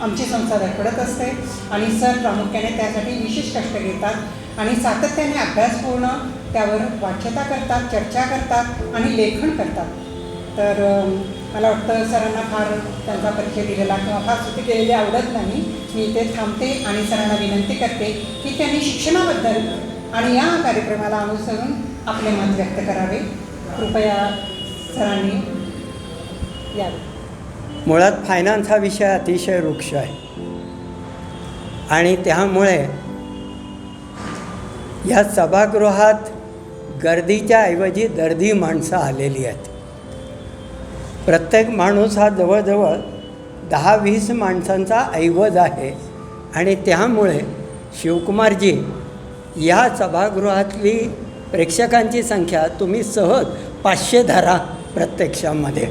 आमची संस्था धडपडत असते आणि सर प्रामुख्याने त्यासाठी विशेष कष्ट घेतात आणि सातत्याने अभ्यासपूर्ण त्यावर वाच्यता करतात, चर्चा करतात आणि लेखन करतात. तर मला वाटतं सरांना फार त्यांचा परिचय दिलेला किंवा फार स्तुती केलेली आवडत नाही. मी इथे थांबते आणि सरांना विनंती करते की त्यांनी शिक्षणाबद्दल आणि या कार्यक्रमाला अनुसरून आपले मत व्यक्त करावे. कृपया सरांनी यावे. मुळात फायनान्स हा विषय अतिशय वृक्ष आहे आणि त्यामुळे या सभागृहात गर्दीच्या ऐवजी दर्दी माणसं आलेली आहेत. प्रत्येक माणूस हा जवळजवळ 10-20 माणसांचा ऐवज आहे आणि त्यामुळे शिवकुमारजी या सभागृहातली प्रेक्षकांची संख्या तुम्ही सहज 500 धरा प्रत्यक्षामध्ये.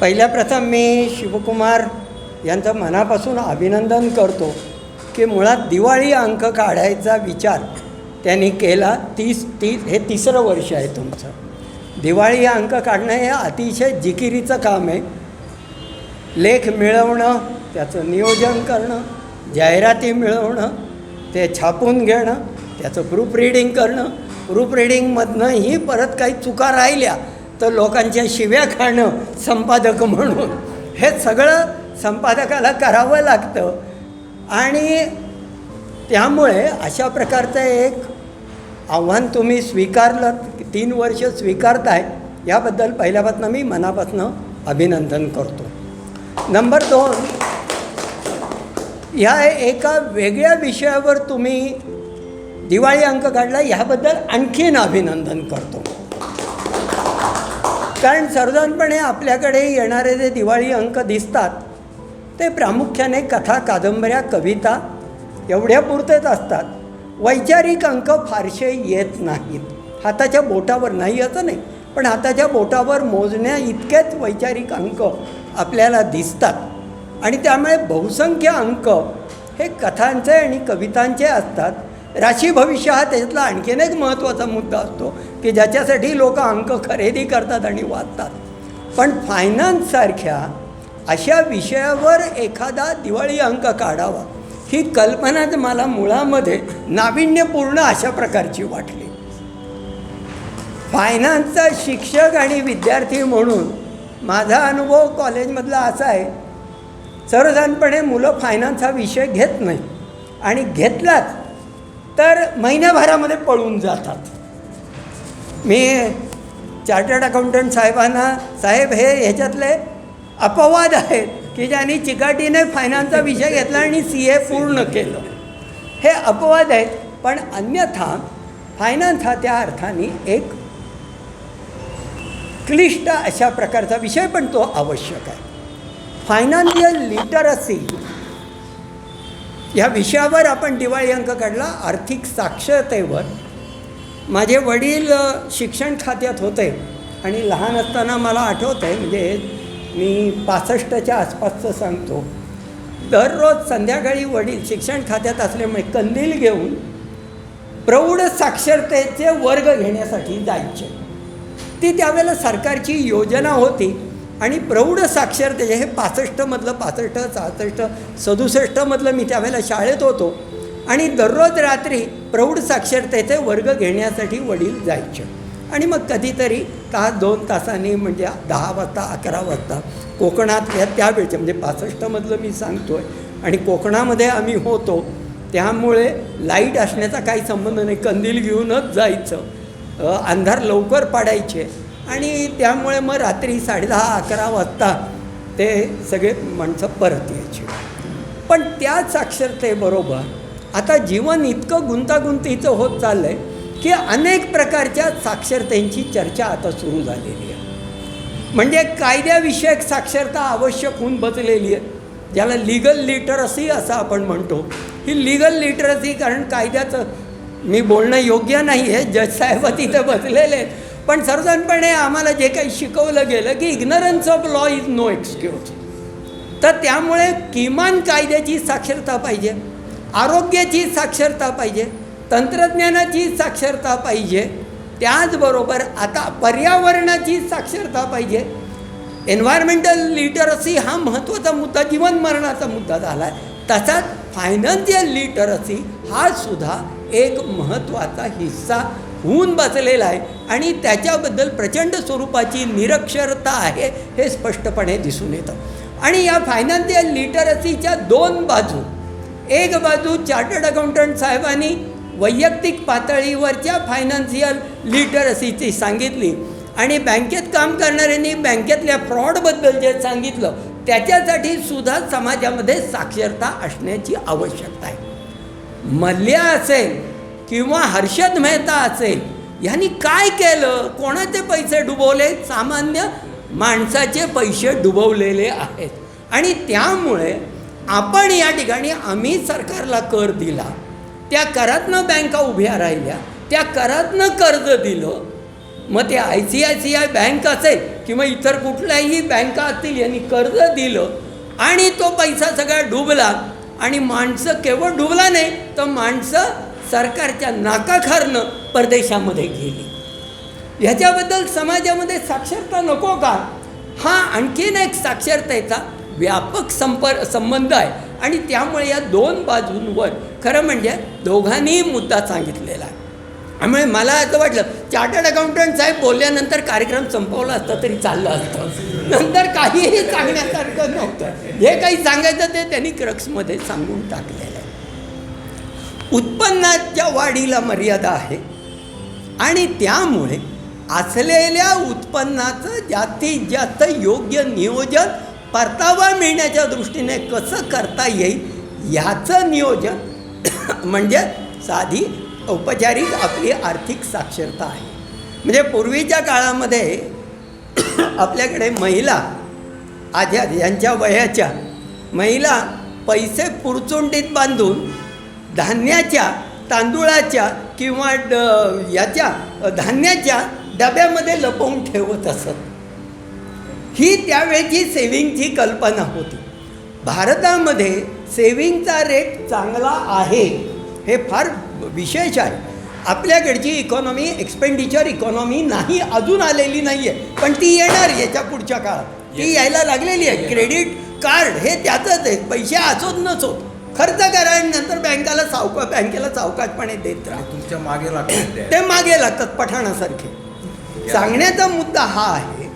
पहिल्या प्रथम मी शिवकुमार यांचं मनापासून अभिनंदन करतो की मुळात दिवाळी अंक काढायचा विचार त्यांनी केला. हे 3रं वर्ष आहे तुमचं. दिवाळी अंक काढणं हे अतिशय जिकिरीचं काम आहे लेख मिळवणं, त्याचं नियोजन करणं, जाहिराती मिळवणं, ते छापून घेणं, त्याचं प्रूफ रिडिंग करणं, प्रूफ रिडिंगमधनंही परत काही चुका राहिल्या तर लोकांच्या शिव्या खाणं संपादक म्हणून, हे सगळं संपादकाला करावं लागतं. आणि त्यामुळे अशा प्रकारचं एक आव्हान तुम्ही स्वीकारलं, 3 वर्ष स्वीकारताय, याबद्दल पहिल्यापासून मी मनापासून अभिनंदन करतो. नंबर 2, ह्या एका वेगळ्या विषयावर तुम्ही दिवाळी अंक काढला, ह्याबद्दल आणखीन अभिनंदन करतो. कारण सर्वसाधारणपणे आपल्याकडे येणारे जे दिवाळी अंक दिसतात ते प्रामुख्याने कथा, कादंबऱ्या, कविता एवढ्या पुरतेच असतात. वैचारिक अंक फारसे येत नाहीत. हाताच्या बोटावर, नाही असं नाही, पण हाताच्या बोटावर मोजण्या इतकेच वैचारिक अंक आपल्याला दिसतात. आणि त्यामुळे बहुसंख्य अंक हे कथांचे आणि कवितांचे असतात. राशी भविष्य हा त्याच्यातला आणखीन एक महत्त्वाचा मुद्दा असतो की ज्याच्यासाठी लोक अंक खरेदी करतात आणि वाचतात. पण फायनान्ससारख्या अशा विषयावर एखादा दिवाळी अंक काढावा, ही कल्पनाच मला मुळामध्ये नाविन्यपूर्ण अशा प्रकारची वाटली. फायनान्सचा शिक्षक आणि विद्यार्थी म्हणून माझा अनुभव कॉलेजमधला असा आहे, सर्वसाधारणपणे मुलं फायनान्स हा विषय घेत नाही आणि घेतलाच तर महिन्याभरामध्ये पळून जातात. मी चार्टर्ड अकाउंटंट साहेबांना, साहेब हे ह्याच्यातले अपवाद आहेत की ज्यांनी चिकाटीने फायनान्सचा विषय घेतला आणि CA पूर्ण केलं, हे अपवाद आहेत. पण अन्यथा फायनान्स हा त्या अर्थाने एक क्लिष्ट अशा प्रकारचा विषय, पण तो आवश्यक आहे. फायनान्शियल लिटरसी या विषयावर आपण दिवाळी अंक काढला. आर्थिक साक्षरतेवर माझे वडील शिक्षण खात्यात होते आणि लहान असताना मला आठवतं आहे, म्हणजे मी 65च्या आसपासचं सांगतो, दररोज संध्याकाळी वडील शिक्षण खात्यात असल्यामुळे कंदील घेऊन प्रौढ साक्षरतेचे वर्ग घेण्यासाठी जायचे. ती त्यावेळेला सरकारची योजना होती आणि प्रौढ साक्षरतेचे, हे 65मधलं, 65, 66, 67मधलं मी त्यावेळेला शाळेत होतो आणि दररोज रात्री प्रौढ साक्षरतेचे वर्ग घेण्यासाठी वडील जायचे. आणि मग कधीतरी तास 2 तासांनी, म्हणजे 10 वाजता 11 वाजता कोकणातल्या त्यावेळचे, म्हणजे 65मधलं मी सांगतो आहे, आणि कोकणामध्ये आम्ही होतो त्यामुळे लाईट असण्याचा काही संबंध नाही, कंदील घेऊनच जायचं. अंधार लवकर पाडायचे आणि त्यामुळे मग रात्री 10:30-11 वाजता ते सगळे माणसं परत यायचे. पण त्या साक्षरतेबरोबर आता जीवन इतकं गुंतागुंतीचं होत चाललं आहे की अनेक प्रकारच्या साक्षरतेची चर्चा आता सुरू झालेली आहे. म्हणजे कायद्याविषयक साक्षरता आवश्यक होऊन बसलेली आहे, ज्याला लिगल लिटरसी असं आपण म्हणतो. ही लिगल लिटरसी, कारण कायद्याचं मी बोलणं योग्य नाही आहे, जज साहेब तिथे बसलेले आहेत, पण सर्वसाधारणपणे आम्हाला जे काही शिकवलं गेलं की ignorance of law is no excuse. तर त्यामुळे किमान कायद्याची साक्षरता पाहिजे, आरोग्याची साक्षरता पाहिजे, तंत्रज्ञानाची साक्षरता पाहिजे, त्याचबरोबर आता पर्यावरणाची साक्षरता पाहिजे. एन्व्हायरमेंटल लिटरसी हा महत्त्वाचा मुद्दा, जीवन मरणाचा मुद्दा झाला आहे. तसाच फायनान्शियल लिटरसी हा सुद्धा एक महत्त्वाचा हिस्सा होऊन बसलेला आहे आणि त्याच्याबद्दल प्रचंड स्वरूपाची निरक्षरता आहे, हे स्पष्टपणे दिसून येतं. आणि या फायनान्शियल लिटरसीच्या 2 बाजू, एक बाजू चार्टर्ड अकाउंटंट साहेबांनी वैयक्तिक पातळीवरच्या फायनान्शियल लिटरसीची सांगितली आणि बँकेत काम करणाऱ्यांनी बँकेतल्या फ्रॉडबद्दल जे सांगितलं, त्याच्यासाठी सुद्धा समाजामध्ये साक्षरता असण्याची आवश्यकता आहे. मल्ल्या असेल किंवा हर्षद मेहता असेल, ह्यांनी काय केलं, कोणाचे पैसे डुबवले, सामान्य माणसाचे पैसे डुबवलेले आहेत. आणि त्यामुळे आपण या ठिकाणी, आम्ही सरकारला कर दिला, त्या करातनं बँका उभ्या राहिल्या, त्या करातनं कर्ज दिलं, मग ते ICICI बँक असेल किंवा इतर कुठल्याही बँका असतील, यांनी कर्ज दिलं आणि तो पैसा सगळा डुबला. आणि माणसं केवळ डुबला नाही, तर माणसं सरकारच्या नाकाखारनं परदेशामध्ये गेली. ह्याच्याबद्दल समाजामध्ये साक्षरता नको का? हा आणखीन एक साक्षरतेचा व्यापक संबंध आहे आणि त्यामुळे या दोन बाजूंवर खरं म्हणजे दोघांनीही मुद्दा सांगितलेला आहे. त्यामुळे मला असं वाटलं चार्टर्ड अकाउंटंट साहेब बोलल्यानंतर कार्यक्रम संपवला असता तरी चाललं असतं. नंतर काहीही सांगण्यासारखं नव्हतं. जे काही सांगायचं ते त्यांनी क्रक्समध्ये सांगून टाकलेलं आहे. उत्पन्नाच्या वाढीला मर्यादा आहे आणि त्यामुळे असलेल्या उत्पन्नाचं जास्तीत जास्त योग्य नियोजन परतावा मिळण्याच्या दृष्टीने कसं करता येईल ह्याचं नियोजन म्हणजे साधी औपचारिक आपली आर्थिक साक्षरता आहे. म्हणजे पूर्वीच्या काळामध्ये आपल्याकडे महिला आज्या यांच्या वयाच्या महिला पैसे पुरचुंडीत बांधून धान्याच्या तांदूळाच्या किंवा याच्या धान्याच्या डब्यामध्ये लपवून ठेवत असत. ही त्यावेळची सेविंगची कल्पना होती. भारतामध्ये सेविंगचा रेट चांगला आहे हे फार विशेष आहे. आपल्याकडची इकॉनॉमी एक्सपेंडिचर इकॉनॉमी नाही, अजून आलेली नाही आहे, पण ती येणार याच्या पुढच्या काळात. ती यायला लागलेली आहे. क्रेडिट कार्ड हे त्यातच आहे. पैसे असोत नसोत खर्च करा आणि नंतर बँकेला सावकाशपणे देत राहा. तुमच्या मागे लागतात ते मागे लागतात पठाणासारखे. सांगण्याचा मुद्दा हा आहे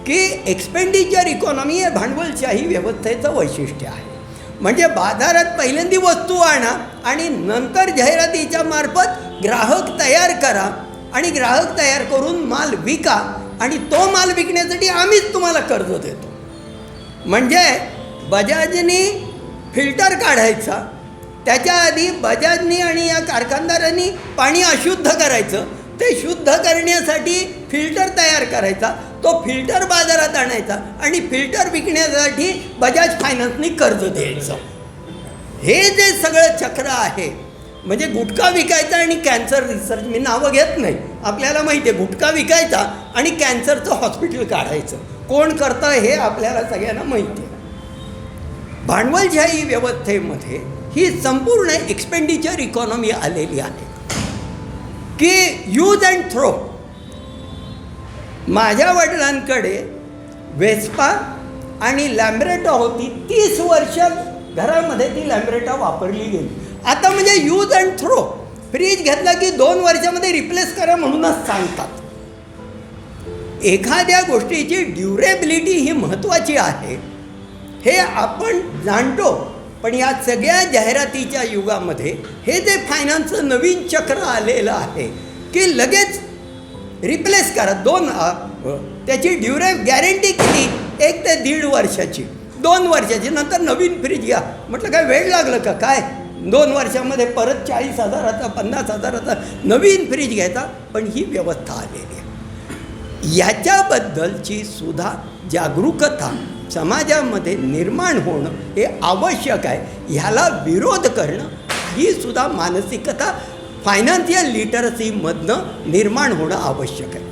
की एक्सपेंडिचर इकॉनॉमी हे भांडवलशाही व्यवस्थेचं वैशिष्ट्य आहे. म्हणजे बाजारात पहिल्यांदी वस्तू आणा आणि नंतर जाहिरातीच्या मार्फत ग्राहक तयार करा आणि ग्राहक तयार करून माल विका आणि तो माल विकण्यासाठी आम्हीच तुम्हाला कर्ज देतो. म्हणजे बजाजनी फिल्टर काढायचा, त्याच्या आधी बजाजनी आणि या कारखानदारांनी पाणी अशुद्ध करायचं, ते शुद्ध करण्यासाठी फिल्टर तयार करायचा, तो फिल्टर बाजारात आणायचा आणि फिल्टर विकण्यासाठी बजाज फायनान्सनी कर्ज द्यायचं. हे जे सगळं चक्र आहे म्हणजे गुटखा विकायचा आणि कॅन्सर रिसर्च, मी नावं घेत नाही, आपल्याला माहिती आहे गुटखा विकायचा आणि कॅन्सरचं हॉस्पिटल काढायचं. कोण करतं हे आपल्याला सगळ्यांना माहिती आहे. भांडवलशाही व्यवस्थेमध्ये ही संपूर्ण एक्सपेंडिचर इकॉनॉमी आलेली आहे की यूज अँड थ्रो. माझ्या वडिलांकडे वेस्पा आणि लॅम्ब्रेटा होती. 30 वर्ष घरामध्ये ती लॅम्ब्रेटा वापरली गेली. आता म्हणजे यूज अँड थ्रो. फ्रीज घेतला की 2 वर्षामध्ये रिप्लेस करा म्हणूनच सांगतात. एखाद्या गोष्टीची ड्युरेबिलिटी ही महत्त्वाची आहे हे आपण जाणतो. पण या सगळ्या जाहिरातीच्या युगामध्ये हे जे फायनान्सचं नवीन चक्र आलेलं आहे की लगेच रिप्लेस करा. त्याची गॅरंटी किती? 1 ते 1.5 वर्षाची, 2 वर्षाची, नंतर नवीन फ्रीज घ्या. म्हटलं काय वेळ लागलं का काय? 2 वर्षामध्ये परत 40,000चा 50,000चा नवीन फ्रीज घ्यायचा. पण ही व्यवस्था आलेली आहे. याच्याबद्दलची सुद्धा जागरूकता समाजामध्ये निर्माण होणं हे आवश्यक आहे. ह्याला विरोध करणं ही सुद्धा मानसिकता फायनान्शियल लिटरसीमधनं निर्माण होणं आवश्यक आहे.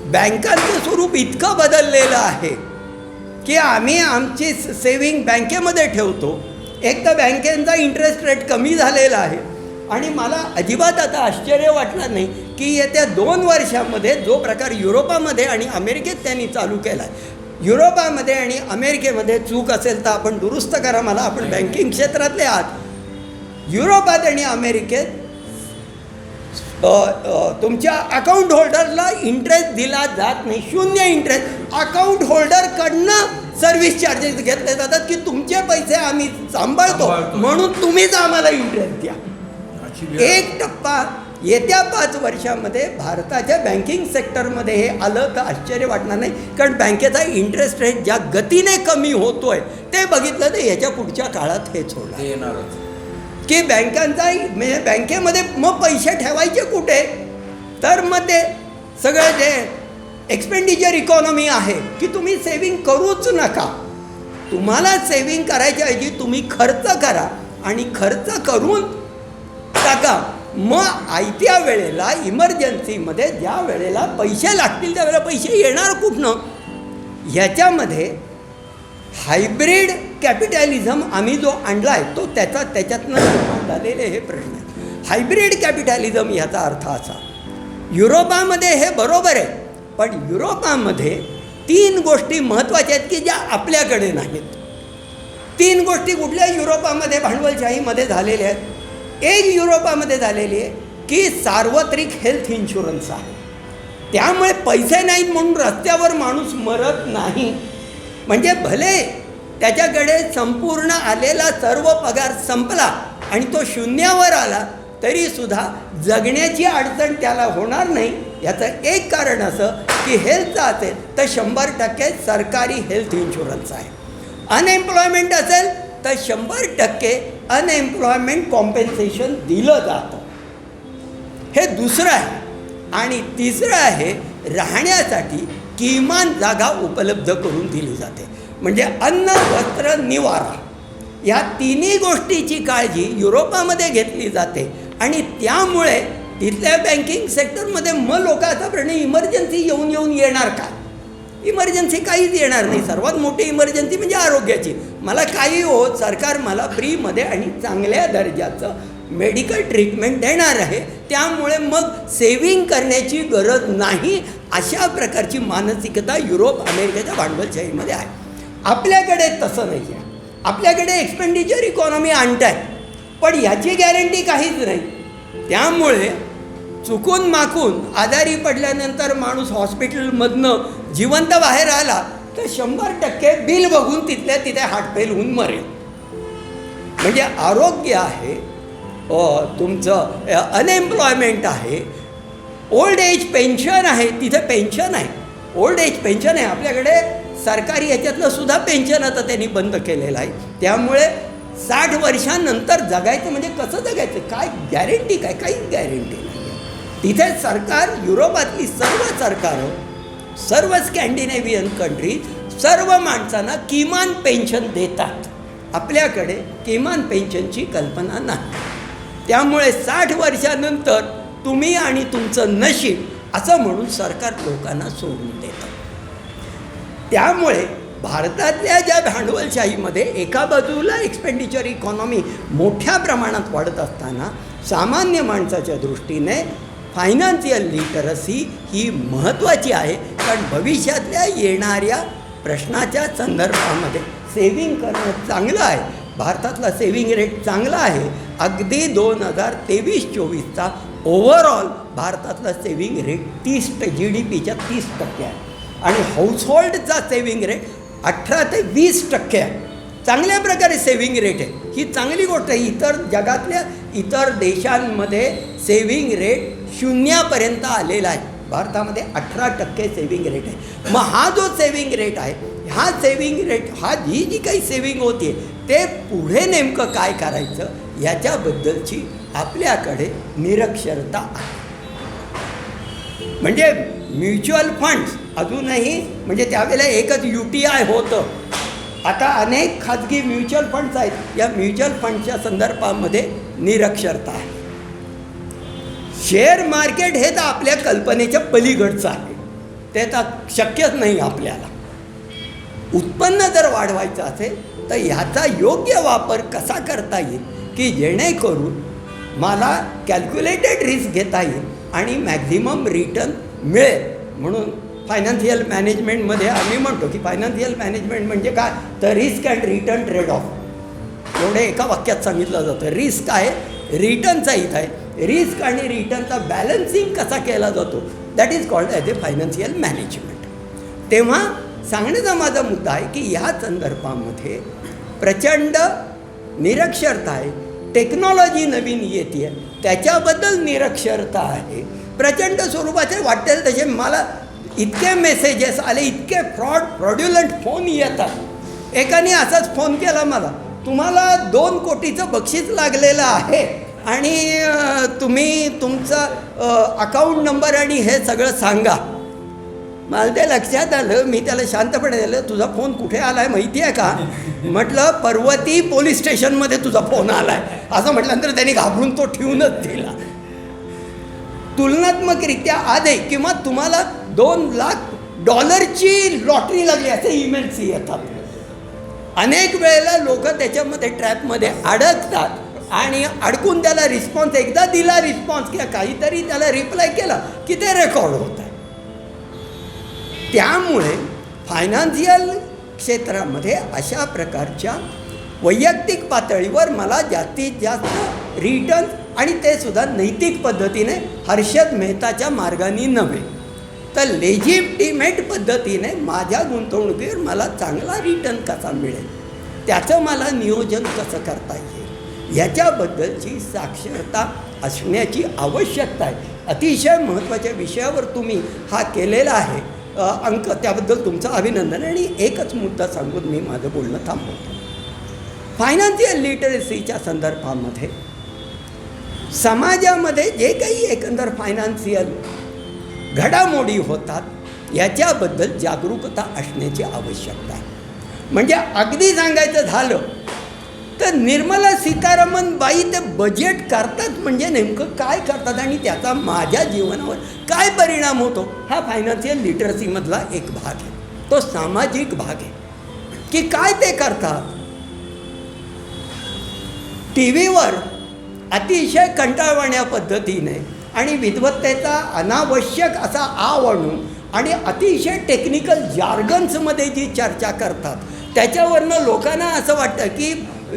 बँकांचं स्वरूप इतकं बदललेलं आहे की आम्ही आमची सेविंग बँकेमध्ये ठेवतो. एक तर बँकेचा इंटरेस्ट रेट कमी झालेला आहे आणि मला अजिबात आता आश्चर्य वाटलं नाही की येत्या 2 वर्षामध्ये जो प्रकार युरोपामध्ये आणि अमेरिकेत त्यांनी चालू केला आहे. युरोपामध्ये आणि अमेरिकेमध्ये चूक असेल तर आपण दुरुस्त करा मला, आपण बँकिंग क्षेत्रातले आहात. युरोपात आणि अमेरिकेत तुमच्या अकाउंट होल्डरला इंटरेस्ट दिला जात नाही, 0 इंटरेस्ट. अकाउंट होल्डरकडनं सर्व्हिस चार्जेस घेतले जातात की तुमचे पैसे आम्ही सांभाळतो म्हणून तुम्हीच आम्हाला इंटरेस्ट द्या. 1% येत्या 5 वर्षामध्ये भारताच्या बँकिंग सेक्टरमध्ये हे आलं तर आश्चर्य वाटणार नाही. कारण बँकेचा इंटरेस्ट रेट ज्या गतीने कमी होतो आहे ते बघितलं तर याच्या पुढच्या काळात हेच होणार येणारच की बँकांचा म्हणजे बँकेमध्ये मग पैसे ठेवायचे कुठे? तर मग ते सगळं जे एक्सपेंडिचर इकॉनॉमी आहे की तुम्ही सेविंग करूच नका. तुम्हाला सेविंग करायच्या ऐवजी तुम्ही खर्च करा आणि खर्च करून टाका. मग आयत्या वेळेला इमर्जन्सीमध्ये ज्या वेळेला पैसे लागतील त्यावेळेला पैसे येणार कुठनं? ह्याच्यामध्ये हायब्रिड कॅपिटॅलिझम आम्ही जो आणला आहे तो त्याच्यातनं निर्माण झालेले हे प्रश्न आहेत. हायब्रिड कॅपिटॅलिझम ह्याचा अर्थ असा, युरोपामध्ये हे बरोबर आहे पण युरोपामध्ये 3 गोष्टी महत्त्वाच्या आहेत की ज्या आपल्याकडे नाहीत. 3 गोष्टी कुठल्या युरोपामध्ये भांडवलशाहीमध्ये झालेल्या आहेत. एक युरोपामध्ये झालेली आहे की सार्वत्रिक हेल्थ इन्शुरन्स आहे. त्यामुळे पैसे नाहीत म्हणून रस्त्यावर माणूस मरत नाही. म्हणजे भले त्याच्याकडे संपूर्ण आलेला सर्व पगार संपला आणि तो शून्यावर आला तरीसुद्धा जगण्याची अडचण त्याला होणार नाही. याचं एक कारण असं की हेल्थचं असेल तर 100% सरकारी हेल्थ इन्शुरन्स आहे. अनएम्प्लॉयमेंट असेल तर 100% अनएम्प्लॉयमेंट कॉम्पेन्सेशन दिलं जातं. हे दुसरं आहे. आणि तिसरं आहे राहण्यासाठी किमान जागा उपलब्ध करून दिली जाते. म्हणजे अन्न वस्त्र निवारा या तिन्ही गोष्टीची काळजी युरोपामध्ये घेतली जाते. आणि त्यामुळे तिथल्या बँकिंग सेक्टरमध्ये मग लोक आता प्रश्न इमर्जन्सी येऊन येणार का? इमर्जन्सी काहीच येणार नाही. सर्वात मोठी इमर्जन्सी म्हणजे आरोग्याची. मला काही होत सरकार मला फ्रीमध्ये आणि चांगल्या दर्जाचं मेडिकल ट्रीटमेंट देणार आहे. त्यामुळे मग सेविंग करण्याची गरज नाही. अशा प्रकारची मानसिकता युरोप अमेरिकेच्या भांडवलशाहीमध्ये आहे. आपल्याकडे तसं नाही आहे. आपल्याकडे एक्सपेंडिचर इकॉनॉमी आणताय पण ह्याची गॅरंटी काहीच नाही. त्यामुळे चुकून माकून आजारी पडल्यानंतर माणूस हॉस्पिटलमधनं जिवंत बाहेर आला तर 100% बिल बघून तिथल्या तिथे हार्ट फेल होऊन मरेल. म्हणजे आरोग्य आहे, तुमचं अनएम्प्लॉयमेंट आहे, ओल्ड एज पेन्शन आहे. तिथे पेन्शन आहे, ओल्ड एज पेन्शन आहे. आपल्याकडे सरकारी ह्याच्यातलं सुद्धा पेन्शन आता त्यांनी बंद केलेलं आहे. त्यामुळे 60 वर्षांनंतर जगायचं म्हणजे कसं जगायचं, काय गॅरंटी, काहीच गॅरंटी नाही आहे. तिथे सरकार, युरोपातली सर्व सरकारं, सर्व स्कॅन्डिनेव्हियन कंट्री सर्व माणसांना किमान पेन्शन देतात. आपल्याकडे किमान पेन्शनची कल्पना नाही. त्यामुळे 60 वर्षानंतर तुम्ही आणि तुमचं नशीब असं म्हणून सरकार लोकांना सोडून देतं. त्यामुळे भारतातल्या ज्या भांडवलशाहीमध्ये एका बाजूला एक्सपेंडिचर इकॉनॉमी मोठ्या प्रमाणात वाढत असताना सामान्य माणसाच्या दृष्टीने फायनान्शियल लिटरसी ही महत्त्वाची आहे. कारण भविष्यातल्या येणाऱ्या प्रश्नाच्या संदर्भामध्ये सेविंग करणं चांगलं आहे. भारतातला सेविंग रेट चांगला आहे. अगदी 2023-24चा ओव्हरऑल भारतातला सेविंग रेट GDPच्या 30% आहे. आणि हाऊसहोल्डचा सेविंग रेट 18 ते 20% आहे. चांगल्या प्रकारे सेविंग रेट आहे. ही चांगली गोष्ट आहे. जगातल्या इतर देशांमध्ये सेविंग रेट 0पर्यंत आलेला आहे. भारतामध्ये 18% सेविंग रेट आहे. मग हा जो सेविंग रेट आहे, हा सेविंग रेट, ही जी काही सेविंग होते ते पुढे नेमकं काय करायचं याच्याबद्दलची आपल्याकडे निरक्षरता आहे. म्हणजे म्युच्युअल फंड्स अजूनही, म्हणजे त्यावेळेला एकच UTI होतं. आता अनेक खाजगी म्युच्युअल फंड्स आहेत. या म्युच्युअल फंडच्या संदर्भामध्ये निरक्षरता आहे. शेअर मार्केट हे तर आपल्या कल्पनेच्या पलीकडचं आहे. ते तर शक्यच नाही आपल्याला. उत्पन्न जर वाढवायचं असेल तर ह्याचा योग्य वापर कसा करता येईल की जेणेकरून मला कॅल्क्युलेटेड रिस्क घेता येईल आणि मॅक्झिमम रिटर्न मिळेल. म्हणून फायनान्शियल मॅनेजमेंटमध्ये आम्ही म्हणतो की फायनान्शियल मॅनेजमेंट म्हणजे काय, तर risk and return trade off. एवढे एका वाक्यात सांगितलं जातं. रिस्क आहे, रिटर्नचा इथं आहे. रिस्क आणि रिटर्नचा बॅलन्सिंग कसा केला जातो that is called as A financial management. तेव्हा सांगण्याचा माझा मुद्दा आहे की ह्या संदर्भामध्ये प्रचंड निरक्षरता आहे. टेक्नॉलॉजी नवीन येते आहे त्याच्याबद्दल निरक्षरता आहे. प्रचंड स्वरूपाचे वाटेल तसे मला इतके मेसेजेस आले, इतके फ्रॉड्युलंट फोन येतात. एकाने असाच फोन केला मला, तुम्हाला 2 कोटीचं बक्षीस लागलेलं आहे आणि तुम्ही तुमचा अकाउंट नंबर आणि हे सगळं सांगा. मला ते लक्षात आलं. मी त्याला शांतपणे दिलं, तुझा फोन कुठे आला आहे माहिती आहे का? म्हटलं पर्वती पोलीस स्टेशनमध्ये तुझा फोन आला आहे. असं म्हटल्यानंतर त्यांनी घाबरून तो ठेवूनच दिला. तुलनात्मकरित्या आधी किंवा तुम्हाला $2,00,000ची लॉटरी लागली असे ईमेल्स येतात. अनेक वेळेला लोक त्याच्यामध्ये ट्रॅपमध्ये अडकतात आणि अडकून त्याला रिस्पॉन्स, एकदा दिला रिस्पॉन्स किंवा काहीतरी त्याला रिप्लाय केला की ते रेकॉर्ड होत आहे. त्यामुळे फायनान्शियल क्षेत्रामध्ये अशा प्रकारच्या वैयक्तिक पातळीवर मला जास्तीत जास्त रिटर्न आणि ते सुद्धा नैतिक पद्धतीने हर्षद मेहताच्या मार्गाने नव्हे तर लेजिटिमेट पद्धतीने माझ्या गुंतवणुकीवर मला चांगला रिटर्न कसा मिळेल त्याचं मला नियोजन कसं करता येईल याच्याबद्दलची साक्षरता असण्याची आवश्यकता आहे. अतिशय महत्त्वाच्या विषयावर तुम्ही हा केलेला आहे अंक, त्याबद्दल तुमचं अभिनंदन. आणि एकच मुद्दा सांगून मी माझं बोलणं थांबवतो. फायनान्शियल लिटरसीच्या संदर्भामध्ये समाजामध्ये जे काही एकंदर फायनान्शियल घडामोडी होतात याच्याबद्दल जागरूकता असण्याची आवश्यकता आहे. म्हणजे अगदी सांगायचं झालं तर निर्मला सीतारामन बाई ते बजेट करतात म्हणजे नेमकं काय करतात आणि त्याचा माझ्या जीवनावर काय परिणाम होतो हा फायनान्शियल लिटरसीमधला एक भाग आहे. तो सामाजिक भाग आहे की काय ते करतात. टी व्हीवर अतिशय कंटाळवाण्या पद्धतीने आणि विद्वत्तेचा अनावश्यक असा आव आणून आणि अतिशय टेक्निकल जार्गन्समध्ये जी चर्चा करतात त्याच्यावरनं लोकांना असं वाटतं की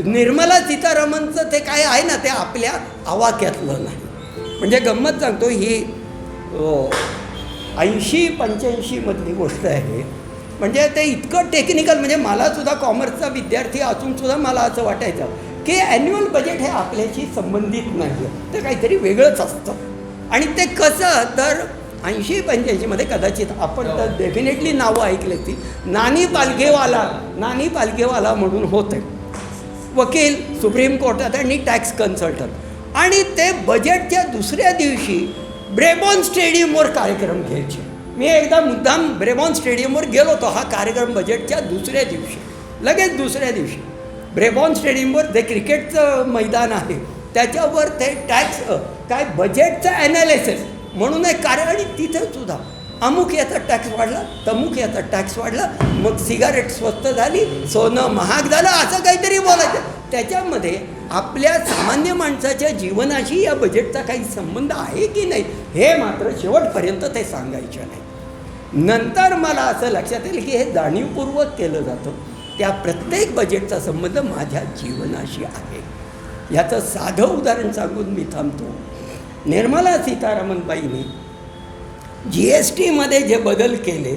निर्मला सीतारामनचं ते काय आहे ना ते आपल्या आवाक्यातलं नाही. म्हणजे गंमत सांगतो ही 80-85मधली गोष्ट आहे. म्हणजे ते इतकं टेक्निकल म्हणजे मलासुद्धा कॉमर्सचा विद्यार्थी असूनसुद्धा मला असं वाटायचं की ॲन्युअल बजेट हे आपल्याशी संबंधित नाही आहे, ते काहीतरी वेगळंच असतं. आणि ते कसं तर 80-85मध्ये कदाचित आपण तर डेफिनेटली नावं ऐकली ती नानी पालखेवाला म्हणून होते वकील सुप्रीम कोर्टात आणि टॅक्स कन्सल्टंट. आणि ते बजेटच्या दुसऱ्या दिवशी ब्रेबॉन स्टेडियमवर कार्यक्रम घ्यायचे. मी एकदा मुद्दाम ब्रेबॉन स्टेडियमवर गेलो होतो हा कार्यक्रम बजेटच्या दुसऱ्या दिवशी. लगेच दुसऱ्या दिवशी ब्रेबॉन स्टेडियमवर जे क्रिकेटचं मैदान आहे त्याच्यावर ते टॅक्स काय बजेटचं ॲनालिसिस म्हणून एक कार्य. आणि तिथेसुद्धा अमुक याचा टॅक्स वाढला तमुक याचा टॅक्स वाढला मग सिगारेट स्वस्त झाली सोनं महाग झालं असं काहीतरी बोलायचं. त्याच्यामध्ये आपल्या सामान्य माणसाच्या जीवनाशी या बजेटचा काही संबंध आहे की नाही हे मात्र शेवटपर्यंत ते सांगायचं नाही. नंतर मला असं लक्षात येईल की हे जाणीवपूर्वक केलं जातं. त्या प्रत्येक बजेटचा संबंध माझ्या जीवनाशी आहे. याचं साधं उदाहरण सांगून मी थांबतो. निर्मला सीतारामनबाईंनी GSTमध्ये जे बदल केले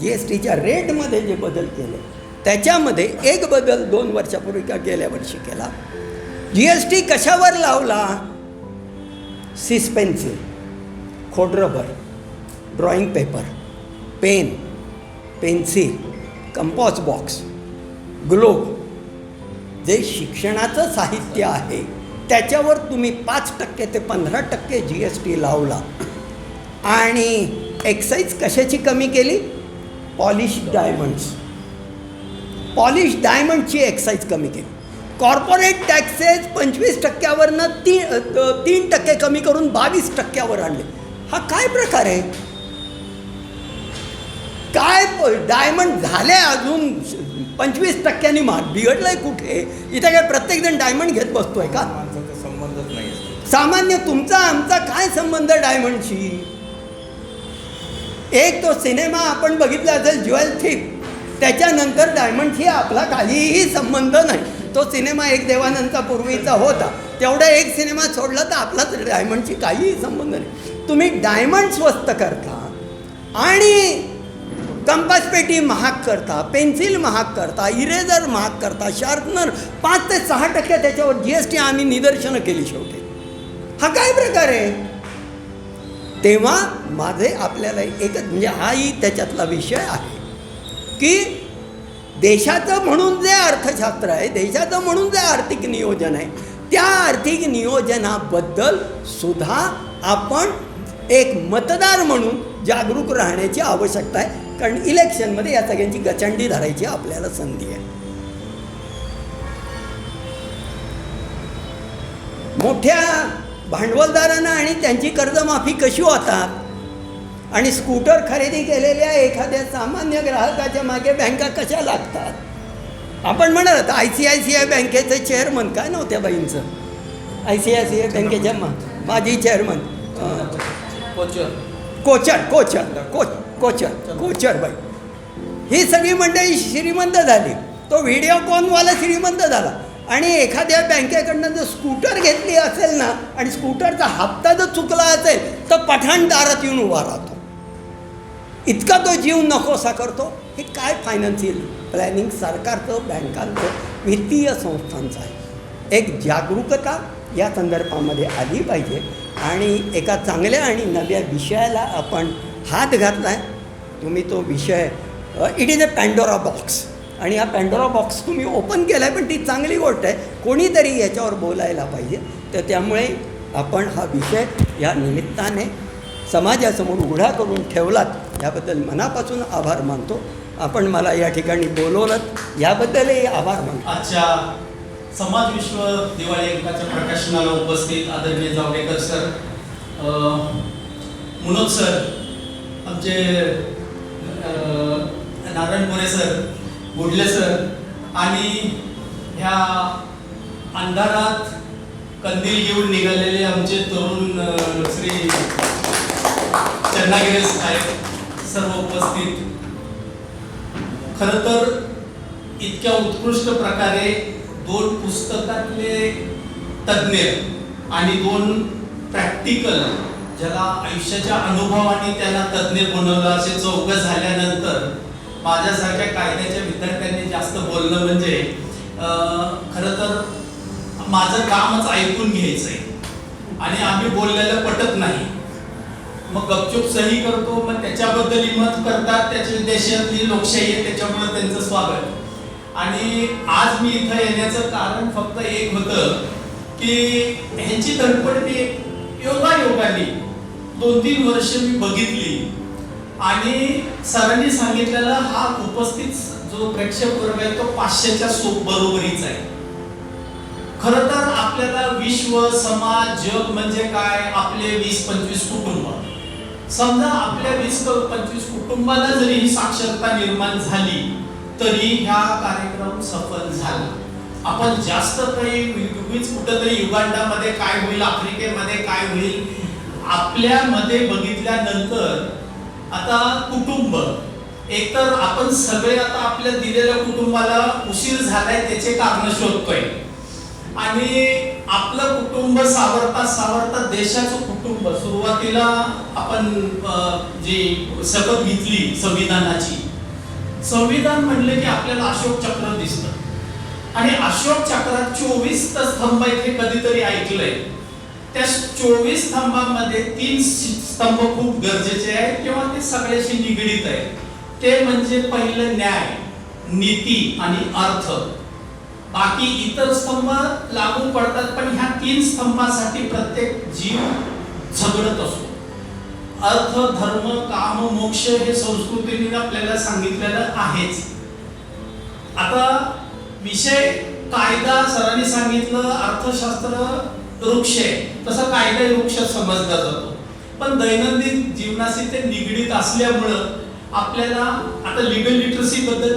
GSTच्या रेटमध्ये जे बदल केले त्याच्यामध्ये एक बदल 2 वर्षापूर्वी का गेल्या वर्षी केला. GST कशावर लावला. सिस पेन्सिल खोडरबर drawing paper pen pencil compass box globe जे शिक्षणाचं साहित्य आहे त्याच्यावर तुम्ही 5% ते 15% GST लावला. आणि एक्साईज कशाची कमी केली. पॉलिश डायमंडची एक्साईज कमी केली. कॉर्पोरेट टॅक्सेस 25%वरनं 3% कमी करून 22%वर आणले. हा काय प्रकार आहे. काय डायमंड झाले अजून 25%नी महाग बिघडलंय कुठे. इथे काय प्रत्येकजण डायमंड घेत बसतोय का. संबंधच नाही. सामान्य तुमचा आमचा काय संबंध डायमंडशी. एक तो सिनेमा आपण बघितला असेल ज्वेल थीफ त्याच्यानंतर डायमंडशी आपला काहीही संबंध नाही. तो सिनेमा एक देवानंदचा पूर्वीचा होता तेवढा एक सिनेमा सोडला तर आपला डायमंडशी काहीही संबंध नाही. तुम्ही डायमंड स्वस्त करता आणि कंपास पेटी महाग करता पेन्सिल महाग करता इरेझर महाग करता शार्पनर 5 ते 6% त्याच्यावर GST आम्ही निदर्शनं केली शेवटी. हा काय प्रकार आहे. तेव्हा माझे आपल्याला एकच म्हणजे हाही त्याच्यातला विषय आहे की देशाचं म्हणून जे अर्थशास्त्र आहे देशाचं म्हणून जे आर्थिक नियोजन आहे त्या आर्थिक नियोजनाबद्दल सुद्धा आपण एक मतदार म्हणून जागरूक राहण्याची आवश्यकता आहे. कारण इलेक्शनमध्ये या सगळ्यांची गचंडी धरायची आपल्याला संधी आहे. मोठ्या भांडवलदारांना आणि त्यांची कर्जमाफी कशी होतात आणि स्कूटर खरेदी केलेल्या एखाद्या सामान्य ग्राहकाच्या मागे बँका कशा लागतात. आपण म्हणत ICICI बँकेचे चेअरमन काय नव्हत्या बाईंचं ICICI बँकेच्या माजी चेअरमन कोचर बाई ही सगळी मंडळी श्रीमंत झाली तो व्हिडिओकॉनवाला श्रीमंत झाला. आणि एखाद्या बँकेकडनं जर स्कूटर घेतली असेल ना आणि स्कूटरचा हप्ता जर चुकला असेल तर पठाण दारात येऊन उभा राहतो. इतका तो जीव नकोसा करतो. हे काय फायनान्शियल प्लॅनिंग सरकारचं, बँकांचं, वित्तीय संस्थांचं आहे. एक जागरूकता या संदर्भामध्ये आली पाहिजे आणि एका चांगल्या आणि नव्या विषयाला आपण हात घातला आहे. तुम्ही तो विषय it is a Pandora box आणि हा पॅन्डोरा बॉक्स तुम्ही ओपन केला आहे, पण ती चांगली गोष्ट आहे. कोणीतरी याच्यावर बोलायला पाहिजे. तर त्यामुळे आपण हा विषय या निमित्ताने समाजासमोर उघडा करून ठेवलात याबद्दल मनापासून आभार मानतो. आपण मला या ठिकाणी बोलवलं याबद्दलही आभार मानतो. आजच्या समाज विश्व दिवाळी अंकाच्या प्रकाशनाला उपस्थित आदरणीय जावडेकर सर, मनोज सर, आमचे नारायण मोरे सर, गुडले सर आणि ह्या अंधारात कंदील घेऊन निघालेले आमचे तरुण श्री चन्नागिरे साहेब, सर्व उपस्थित. खरं तर इतक्या उत्कृष्ट प्रकारे 2 पुस्तकातले तज्ज्ञ आणि 2 प्रॅक्टिकल ज्याला आयुष्याच्या अनुभवाने त्याला तज्ज्ञ बनवलं असे चौघ झाल्यानंतर माझ्यासारख्या कायद्याच्या विद्यार्थ्यांनी जास्त बोलणं म्हणजे खरं तर माझं कामच ऐकून घ्यायचंय आणि आम्ही बोललेलं पटत नाही. मग गपचूप सही करतो, मग त्याच्याबद्दल मत करतात. त्याच्या देशातली लोकशाही आहे, त्याच्यामुळे त्यांचं स्वागत. आणि आज मी इथं येण्याचं कारण फक्त एक होतं की ह्यांची धडपड मी योगायोगाने 2-3 वर्ष मी बघितली आणि सरांनी सांगितलेला हा उपस्थित जो प्रेक्षक वर्ग आहे तो 500च्या बरोबरीच आहे. खरं तर आपल्याला विश्व, समाज, जग म्हणजे काय, आपले 20-25 कुटुंब. समजा आपल्या 20-25 कुटुंबाला जरी ही साक्षरता निर्माण झाली तरी ह्या कार्यक्रम सफल झाला. आपण जास्त काही उगीच कुठंतरी युगांडामध्ये काय होईल, आफ्रिकेमध्ये काय होईल, आपल्यामध्ये बघितल्यानंतर आता कुटुंब एकतर आपण सगळे आता आपल्या दिलेल्या कुटुंबाला उशीर झालाय त्याचे कारण शोधतोय आणि आपलं कुटुंब सावरता सावरता देशाचं कुटुंब. सुरुवातीला आपण जी शपथ घेतली संविधानाची, संविधान म्हणलं की आपल्याला अशोक चक्र दिसतं आणि अशोक चक्रात 24 स्तंभ इथे कधीतरी ऐकलंय. त्या 24 स्तंभामध्ये 3 स्तंभ खूप गरजेचे आहेत किंवा ते सगळ्याशी निगडीत आहेत. ते म्हणजे पहिलं न्याय, नीती आणि अर्थ. बाकी इतर स्तंभ लागू पडतात, पण ह्या 3 स्तंभासाठी प्रत्येक जीव झगडत असतो. अर्थ, धर्म, काम, मोक्ष हे संस्कृतीने आपल्याला सांगितलेलं आहेच. आता विषय कायदा, सरांनी सांगितलं अर्थशास्त्र वृक्ष आहे, तसं कायदा वृक्ष समजला जातो. पण दैनंदिन जीवनाशी ते निगडीत असल्यामुळं आपल्याला आता लिगल लिटरसी बद्दल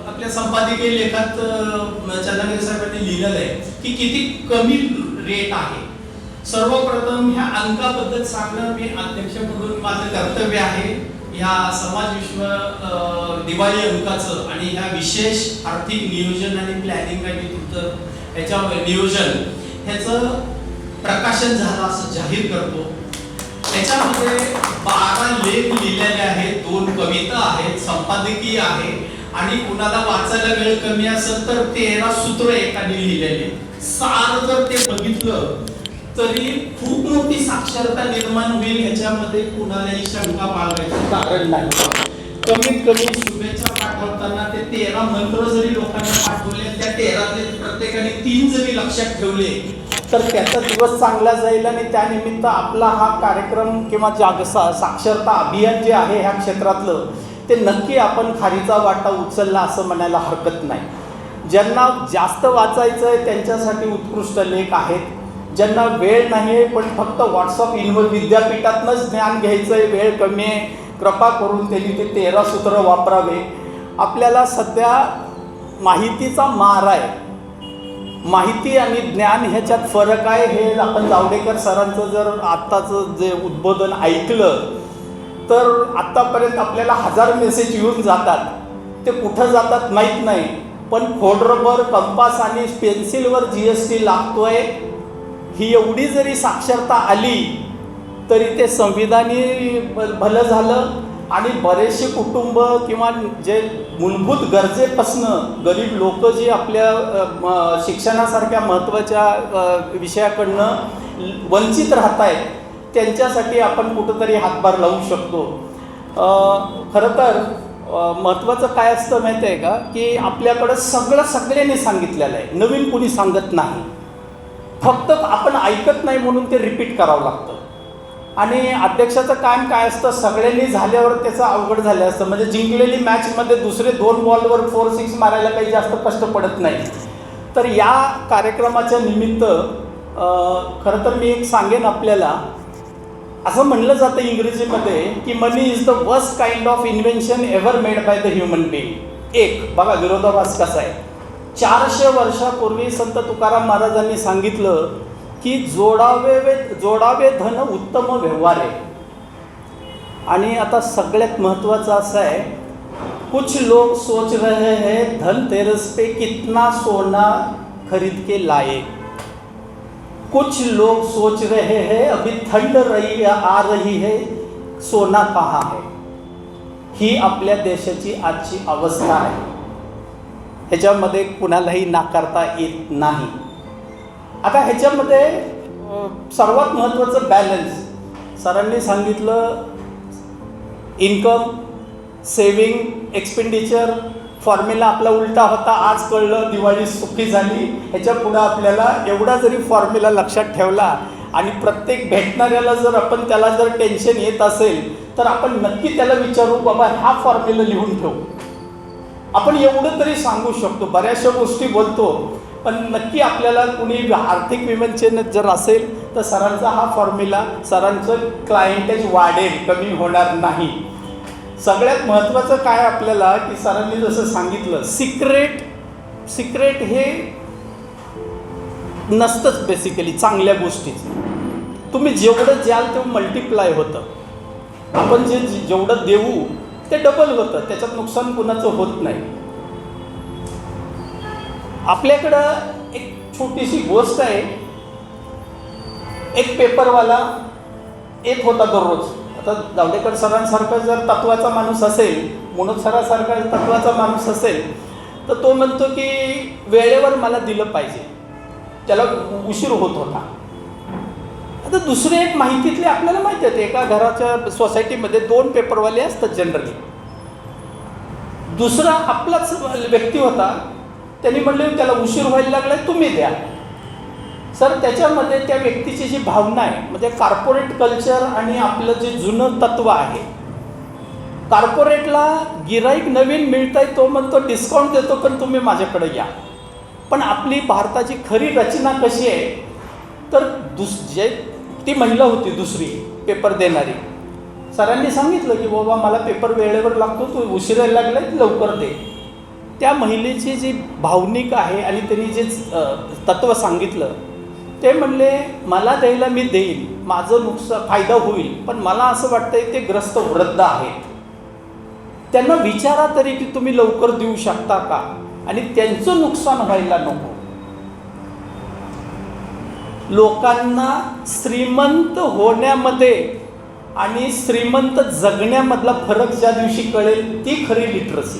आपल्या संपादकीय लेखात चंद्रगिरी साहेबांनी लिहिलेलं आहे की किती कमी रेट आहे. सर्वप्रथम ह्या अंकाबद्दल सांगणं मी अध्यक्ष म्हणून माझं कर्तव्य आहे. ह्या समाज विश्व दिवाळी अंकाचं आणि ह्या विशेष आर्थिक नियोजन आणि प्लॅनिंग आणि तुमचं ह्याच्या नियोजन ह्याचं प्रकाशन झालं असं जाहीर करतो. त्याच्यामध्ये 12 लेख लिहिलेले आहेत, 2 कविता आहेत, संपादकीय आहे आणि कुणाला वाचायला वेळ कमी असेल तर 13 सूत्र एकाने लिहिलेले. सार जर ते बघितलं तरी खूप मोठी साक्षरता निर्माण होईल, ह्याच्यामध्ये कुणालाही शंका बाळगायचं कारण नाही. कमीत कमी शुभेच्छा पाठवताना ते 13 मंत्र जरी लोकांना पाठवले, त्या 13तले प्रत्येकाने 3 जरी लक्षात ठेवले तर त्याचा दिवस चांगला जाईल आणि त्यानिमित्त आपला हा कार्यक्रम किंवा साक्षरता अभियान जे आहे ह्या क्षेत्रातलं ते नक्की आपण खारीचा वाटा उचलला असं म्हणायला हरकत नाही. ज्यांना जास्त वाचायचं आहे त्यांच्यासाठी उत्कृष्ट लेख आहेत. ज्यांना वेळ नाही आहे पण फक्त व्हॉट्सअप विद्यापीठातनंच ज्ञान घ्यायचं आहे, वेळ कमी आहे, कृपा करून त्यांनी ते 13 सूत्र वापरावे. आपल्याला सध्या माहितीचा मार आहे. माहिती आणि ज्ञान ह्याच्यात फरक आहे. हे आपण जावडेकर सरांचं जर आत्ताचं जे उद्बोधन ऐकलं तर आत्तापर्यंत आपल्याला 1000 मेसेज येऊन जातात. ते कुठं जातात माहीत नाही. पण खोडरबर, कंपास आणि पेन्सिलवर GST लागतोय, ही एवढी जरी साक्षरता आली तरी ते संविधानी भलं झालं. आणि बरेचसे कुटुंब किंवा जे मूलभूत गरजेपासनं गरीब लोक जी आपल्या शिक्षणासारख्या महत्त्वाच्या विषयाकडनं वंचित राहत आहेत, त्यांच्यासाठी आपण कुठंतरी हातभार लावू शकतो. खरं तर महत्त्वाचं काय असतं माहिती आहे का, की आपल्याकडं सगळ्यांनी सांगितलेलं आहे, नवीन कोणी सांगत नाही. फक्त आपण ऐकत नाही म्हणून ते रिपीट करावं लागतं. आणि अध्यक्षाचं काम काय असतं, सगळ्यांनी झाल्यावर त्याचं अवघड झालं असतं. म्हणजे जिंकलेली मॅचमध्ये दुसरे 2 बॉलवर 4-6 मारायला काही जास्त कष्ट पडत नाही. तर या कार्यक्रमाच्या निमित्त खरं तर मी एक सांगेन आपल्याला, असं म्हणलं जातं इंग्रजीमध्ये की money is the worst kind of invention ever made by the human being. एक बघा विरोधाभास कसा आहे. 400 वर्षापूर्वी संत तुकाराम महाराजांनी सांगितलं की जोडावे धन उत्तम व्यवहारे. आणि आता सगळ्यात महत्त्वाचं असं आहे, कुछ लोग सोच रहे हैं धनतेरस पे कितना सोना खरीद के लाए. कुछ लोग सोच रहे हैं अभी ठंड आ रही है, सोना कहाँ है. ही आपल्या देशाची आजची अवस्था आहे. ह्याच्यामध्ये कुणालाही नाकारता येत नाही. आता ह्याच्यामध्ये सर्वात महत्त्वाचं बॅलन्स, सरांनी सांगितलं इन्कम, सेविंग, एक्सपेंडिचर फॉर्म्युला आपला उलटा होता. आज कळलं, दिवाळी सुखी झाली. ह्याच्या पुढं आपल्याला एवढा जरी फॉर्म्युला लक्षात ठेवला आणि प्रत्येक भेटणाऱ्याला जर आपण त्याला जर टेन्शन येत असेल तर आपण नक्की त्याला विचारू, बाबा हा फॉर्म्युला लिहून ठेवू. आपण एवढं तरी सांगू शकतो. बऱ्याचशा गोष्टी बोलतो, पण नक्की आपल्याला कुणी आर्थिक विवंचनेत जर असेल तर सरांचा हा फॉर्म्युला, सरांचं क्लायंटेज वाढेल, कमी होणार नाही. सगळ्यात महत्त्वाचं काय आपल्याला, की सरांनी जसं सांगितलं, सिक्रेट हे नसतंच बेसिकली चांगल्या गोष्टीचं. तुम्ही जेवढं द्याल तेवढं मल्टिप्लाय होतं. आपण जेवढं देऊ ते डबल होतं, त्याच्यात नुकसान कुणाचं होत नाही. आपल्याकडं एक छोटीशी गोष्ट आहे. एक पेपरवाला येत होता दररोज. आता जावडेकर सरांसारखा जर तत्वाचा माणूस असेल, मनोज सरांसारखा तत्वाचा माणूस असेल, तर तो म्हणतो की वेळेवर मला दिलं पाहिजे, त्याला उशीर होत होता. आता दुसरी एक माहितीतली आपल्याला माहिती आहे, एका घराच्या सोसायटीमध्ये 2 पेपरवाले असतात जनरली. दुसरा आपलाच व्यक्ती होता, त्यांनी म्हणले त्याला उशीर व्हायला लागला, तुम्ही द्या. सर त्याच्यामध्ये त्या व्यक्तीची जी भावना आहे, म्हणजे कॉर्पोरेट कल्चर आणि आपलं जे जुनं तत्व आहे. कॉर्पोरेटला गिराईक नवीन मिळत आहे, तो म्हणतो डिस्काउंट देतो पण तुम्ही माझ्याकडे या. पण आपली भारताची खरी रचना कशी आहे, तर ती महिला होती दुसरी पेपर देणारी. सरांनी सांगितलं की बाबा मला पेपर वेळेवर लागतो, तू उशिरायला लागला लवकर दे. त्या महिलेची जी भावनिक आहे आणि त्यांनी जे तत्त्व सांगितलं, ते म्हणले मला द्यायला मी देईल, माझं नुकसान फायदा होईल, पण मला असं वाटतंय ते ग्रस्त वृद्ध आहेत, त्यांना विचारा तरी की तुम्ही लवकर देऊ शकता का, आणि त्यांचं नुकसान व्हायला नको. लोकांना श्रीमंत होण्यामध्ये आणि श्रीमंत जगण्यामधला फरक ज्या दिवशी कळेल ती खरी लिटरसी.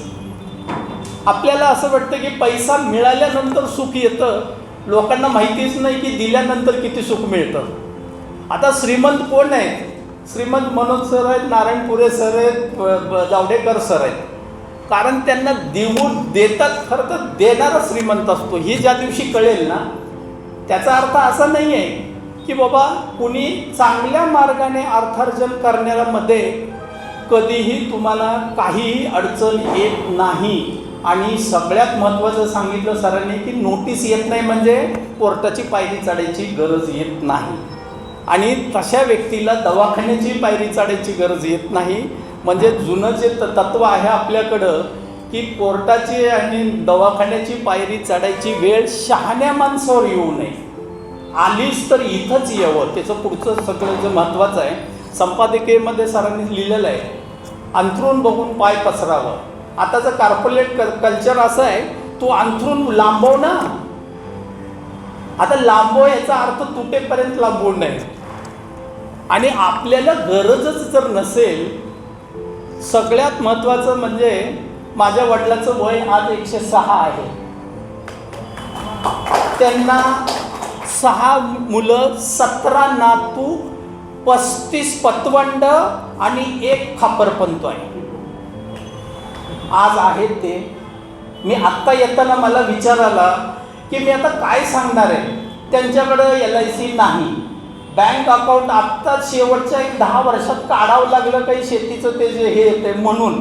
आपल्याला असं वाटतं की पैसा मिळाल्यानंतर सुख येतं, लोकांना माहितीच नाही की दिल्यानंतर किती सुख मिळतं. आता श्रीमंत कोण आहेत? श्रीमंत मनोज सर आहेत, नारायण पुरे सर आहेत, जावडेकर सर आहेत. कारण त्यांना देतात. खरं तर देणारा श्रीमंत असतो. ही ज्या दिवशी कळेल ना, त्याचा अर्थ असा नाही आहे की बाबा कुणी चांगल्या मार्गाने अर्थार्जन करण्यामध्ये कधीही तुम्हाला काहीही अडचण येत नाही. आणि सगळ्यात महत्त्वाचं सांगितलं सरांनी की नोटीस येत नाही म्हणजे कोर्टाची पायरी चढायची गरज येत नाही. आणि तशा व्यक्तीला दवाखान्याची पायरी चढायची गरज येत नाही. म्हणजे जुनं जे तत्त्व आहे आपल्याकडं की कोर्टाची आणि दवाखान्याची पायरी चढायची वेळ शहाण्या माणसावर येऊ नये. आलीच तर इथंच यावं. त्याचं पुढचं सगळं जे महत्त्वाचं आहे, संपादकीयमध्ये सरांनी लिहिलेलं आहे, अंथरूण बघून पाय पसरावं. आताचं कॉर्पोरेट कल्चर असं आहे तू अंथरून लांबव ना. आता लांबव याचा अर्थ तुटेपर्यंत लांबवू नये. आणि आपल्याला गरजच जर नसेल, सगळ्यात महत्त्वाचं म्हणजे माझ्या वडिलाचं वय आज 106 आहे. त्यांना 6 मुलं, 17 नातू, 35 पतवंड आणि 1 खापरपंत आहे. आज आहेत ते. मी आत्ता येताना मला विचार आला की मी आता काय सांगणार आहे. त्यांच्याकडं LIC नाही, बँक अकाउंट आत्ताच शेवटच्या 10 वर्षात काढावं लागलं काही शेतीचं ते जे हे येते म्हणून.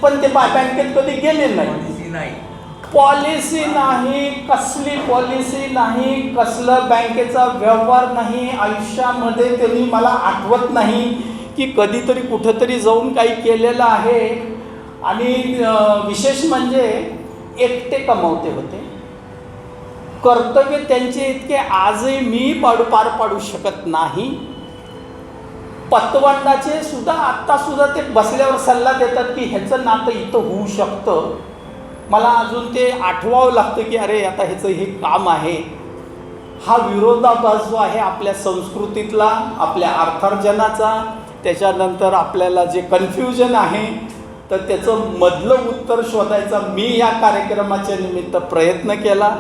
पण ते बँकेत कधी गेले नाही. पॉलिसी नाही, कसली पॉलिसी नाही, कसलं बँकेचा व्यवहार नाही. आयुष्यामध्ये त्यांनी मला आठवत नाही की कधीतरी कुठंतरी जाऊन काही केलेलं आहे. आणि विशेष म्हणजे एकटे कमावते होते. कर्तव्य त्यांचे इतके आजही मी पार पाडू शकत नाही. पतवंडाचे सुद्धा आत्तासुद्धा ते बसल्यावर सल्ला देतात की ह्याचं नातं इथं होऊ शकतं. मला अजून ते आठवावं लागतं की अरे आता ह्याचं हे काम आहे. हा विरोधाभास जो आहे आपल्या संस्कृतीतला, आपल्या अर्थार्जनाचा, त्याच्यानंतर आपल्याला जे कन्फ्युजन आहे, तर त्याचं मधलं उत्तर शोधायचा मी या कार्यक्रमाच्या निमित्त प्रयत्न केला.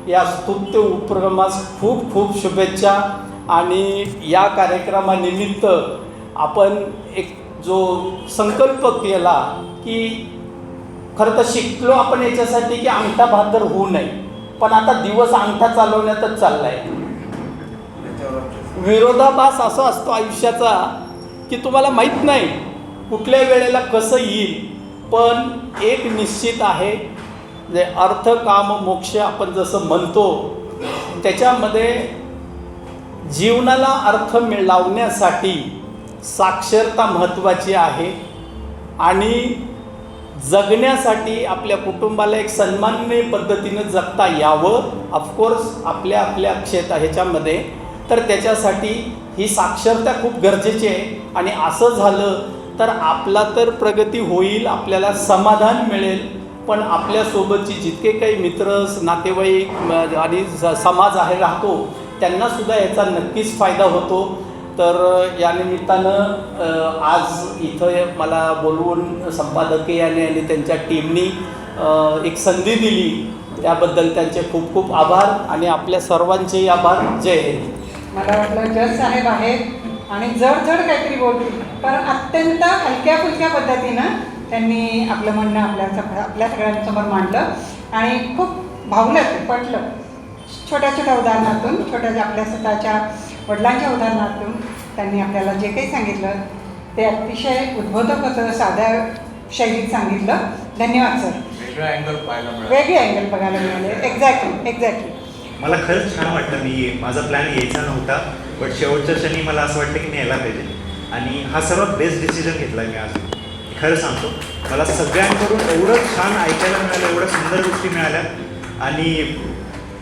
या स्तुत्य उपक्रमास खूप खूप शुभेच्छा. आणि या कार्यक्रमानिमित्त आपण एक जो संकल्प केला की खरं तर शिकलो आपण याच्यासाठी की अंगठा बहादर होऊ नये, पण आता दिवस अंगठा चालवण्यातच चालला आहे. विरोधाभास असा असतो आयुष्याचा की तुम्हाला माहीत नाही कुठल्या वेळेला कसं येईल. पण एक निश्चित आहे, जे अर्थ काम मोक्ष आपण जसं म्हणतो, त्याच्यामध्ये जीवनाला अर्थ लावण्यासाठी साक्षरता महत्त्वाची आहे. आणि जगण्यासाठी आपल्या कुटुंबाला एक सन्माननीय पद्धतीनं जगता यावं, ऑफकोर्स आपल्या आपल्या ह्याच्यामध्ये, तर त्याच्यासाठी ही साक्षरता खूप गरजेची आहे. आणि असं झालं तर आपला तर प्रगती होईल, आपल्याला समाधान मिळेल, पण आपल्यासोबतची जितके काही मित्र, नातेवाईक आणि समाज आहे राहतो, त्यांनासुद्धा याचा नक्कीच फायदा होतो. तर या निमित्तानं आज इथं मला बोलवून संपादकीयाने आणि त्यांच्या टीमनी एक संधी दिली, त्याबद्दल त्यांचे खूप खूप आभार. आणि आपल्या सर्वांचे आभार. जय हिंद. मला वाटलं जज साहेब आहेत आणि जड काहीतरी बोलतील, कारण अत्यंत हलक्या फुलक्या पद्धतीनं त्यांनी आपलं म्हणणं आपल्या सगळ्यांसमोर मांडलं आणि खूप भावलं, ते पटलं. छोट्या छोट्या उदाहरणातून, आपल्या स्वतःच्या वडिलांच्या उदाहरणातून त्यांनी आपल्याला जे काही सांगितलं ते अतिशय उद्बोधक होतं, साध्या शैलीत सांगितलं. धन्यवाद सर. वेगळे अँगल बघायला मिळाले. एक्झॅक्टली. मला खरंच छान वाटलं. माझा प्लॅन यायचा नव्हता, बट शेवटच्या क्षणी मला असं वाटतं की मी यायला पाहिजे. आणि हा सर्वात बेस्ट डिसिजन घेतला मी आज. खरं सांगतो, मला सगळ्यांकडून एवढं छान ऐकायला मिळालं, एवढ्या सुंदर गोष्टी मिळाल्या. आणि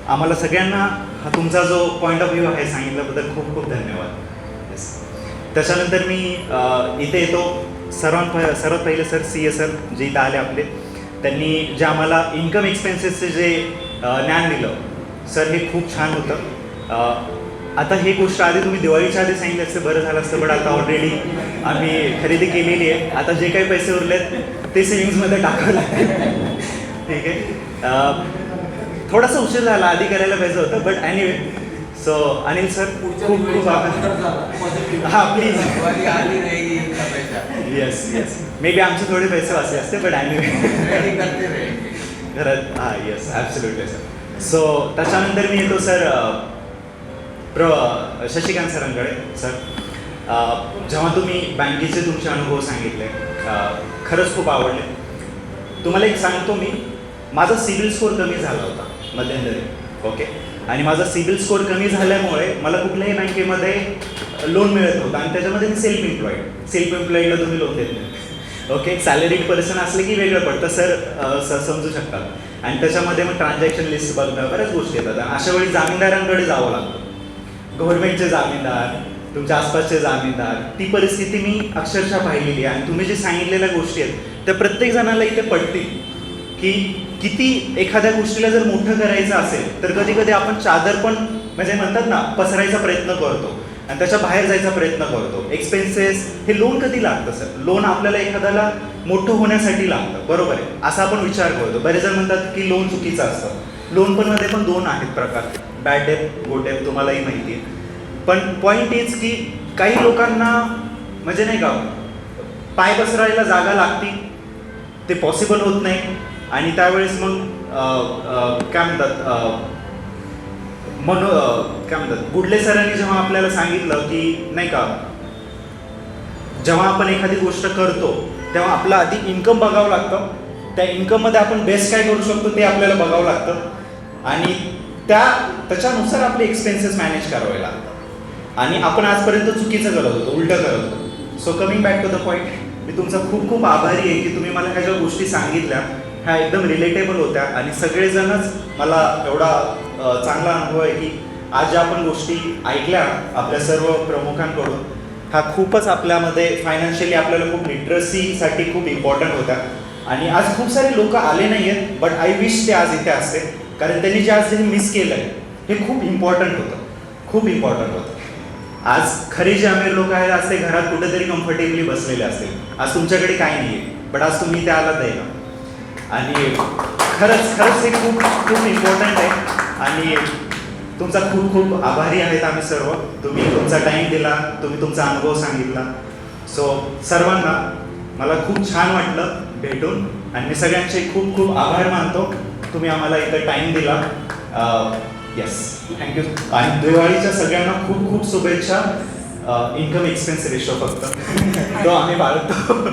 आम्हाला सगळ्यांना हा तुमचा जो पॉईंट ऑफ व्ह्यू आहे सांगितल्याबद्दल खूप खूप धन्यवाद. येस. त्याच्यानंतर मी इथे येतो. सर्वात पहिले सर CA सर जे इथं आले आपले, त्यांनी जे आम्हाला इन्कम एक्सपेन्सेसचे जे ज्ञान दिलं सर, हे खूप छान होतं. आता ही गोष्ट आधी तुम्ही दिवाळीच्या आधी सांगितलं असतं बरं झालं असतं, पण आता ऑलरेडी आम्ही खरेदी केलेली आहे. आता जे काही पैसे उरलेत ते सेविंग्समध्ये टाकावं लागतील. ठीक आहे. थोडासा उशीर झाला, आधी करायला पाहिजे होतं, but anyway. So Anil sir खूप खूप आभार. हां प्लीज. येस. मे बी आमचे थोडे पैसे वाचले असते, बट एनिवे घरात. हां येस, ॲब्सोल्युटली सर. सो त्याच्यानंतर मी येतो सर शशिकांत सरांकडे. सर, जेव्हा तुम्ही बँकेचे तुमचे अनुभव सांगितले, खरंच खूप आवडले. तुम्हाला एक सांगतो मी, माझा सिबिल स्कोअर कमी झाला होता मध्यंतरी. ओके. आणि माझा सिबिल स्कोअर कमी झाल्यामुळे मला कुठल्याही बँकेमध्ये लोन मिळत नव्हतं. आणि त्याच्यामध्ये मी सेल्फ एम्प्लॉईडला तुम्ही लोन देत नाही. ओके. सॅलरीड पर्सन असले की वेगळं पडतं सर समजू शकतात. आणि त्याच्यामध्ये मग ट्रान्झॅक्शन लिस्ट बघणं, बऱ्याच गोष्टी येतात. आणि अशा वेळी जामीनदारांकडे जावं लागतं. गव्हर्नमेंटचे जामीनदार, तुमच्या आसपासचे जामीनदार, ती परिस्थिती मी अक्षरशः पाहिलेली आहे. आणि तुम्ही जे सांगितलेल्या गोष्टी आहेत त्या प्रत्येक जणाला इथे पडतील की किती एखाद्या गोष्टीला जर मोठं करायचं असेल तर कधी कधी आपण चादर पण म्हणजे म्हणतात ना पसरायचा प्रयत्न करतो आणि त्याच्या बाहेर जायचा प्रयत्न करतो. एक्सपेन्सेस हे लोन कधी लागतं सर? लोन आपल्याला एखाद्याला मोठं होण्यासाठी लागतं, बरोबर आहे, असा आपण विचार करतो. बरेच जण म्हणतात की लोन चुकीचं असतं. लोन पण मध्ये पण 2 आहेत प्रकार, बॅड डेप, गुड डेप, तुम्हालाही माहिती आहे. पण पॉईंट इज की काही लोकांना म्हणजे नाही का पाय पसरायला जागा लागती, ते पॉसिबल होत नाही आणि त्यावेळेस मग काय म्हणतात काय म्हणतात गुडले सरांनी जेव्हा आपल्याला सांगितलं की नाही का जेव्हा आपण एखादी गोष्ट करतो तेव्हा आपलं आधी इन्कम बघावं लागतं, त्या इन्कममध्ये आपण बेस्ट काय करू शकतो ते आपल्याला बघावं लागतं आणि त्याच्यानुसार आपले एक्सपेन्सेस मॅनेज करावे लागतात आणि आपण आजपर्यंत चुकीचं करत होतो, उलटं करत होतो. So coming back to the point, मी तुमचा खूप खूप आभारी आहे की तुम्ही मला ह्या ज्या गोष्टी सांगितल्या ह्या एकदम रिलेटेबल होत्या आणि सगळेजणच मला एवढा चांगला अनुभव आहे की आज ज्या आपण गोष्टी ऐकल्या आपल्या सर्व प्रमुखांकडून ह्या खूपच आपल्यामध्ये फायनान्शियली आपल्याला खूप लिटरसीसाठी खूप इम्पॉर्टंट होत्या आणि आज खूप सारे लोक आले नाही आहेत बट आय विश ते आज इथे असते कारण त्यांनी जे आज मिस केलं आहे हे खूप इम्पॉर्टंट होतं, खूप इम्पॉर्टंट होतं. आज खरे जे अमीर लोक आहेत आज ते घरात कुठेतरी कम्फर्टेबली बसलेले असतील, आज तुमच्याकडे काही नाही आहे बट आज तुम्ही ते आलात द्यायला आणि खरंच खरंच हे खूप खूप इम्पॉर्टंट आहे आणि तुमचा खूप खूप आभारी आहेत आम्ही सर्व. तुम्ही तुमचा टाईम दिला, तुम्ही तुमचा अनुभव सांगितला. सो सर्वांना मला खूप छान वाटलं भेटून आणि मी सगळ्यांचे खूप खूप आभार मानतो. तुम्ही आम्हाला इथं टाईम दिला. Yes, thank you. आणि दिवाळीच्या सगळ्यांना खूप खूप शुभेच्छा. इन्कम एक्सपेन्स रेशो फक्त तो आम्ही बाळगतो.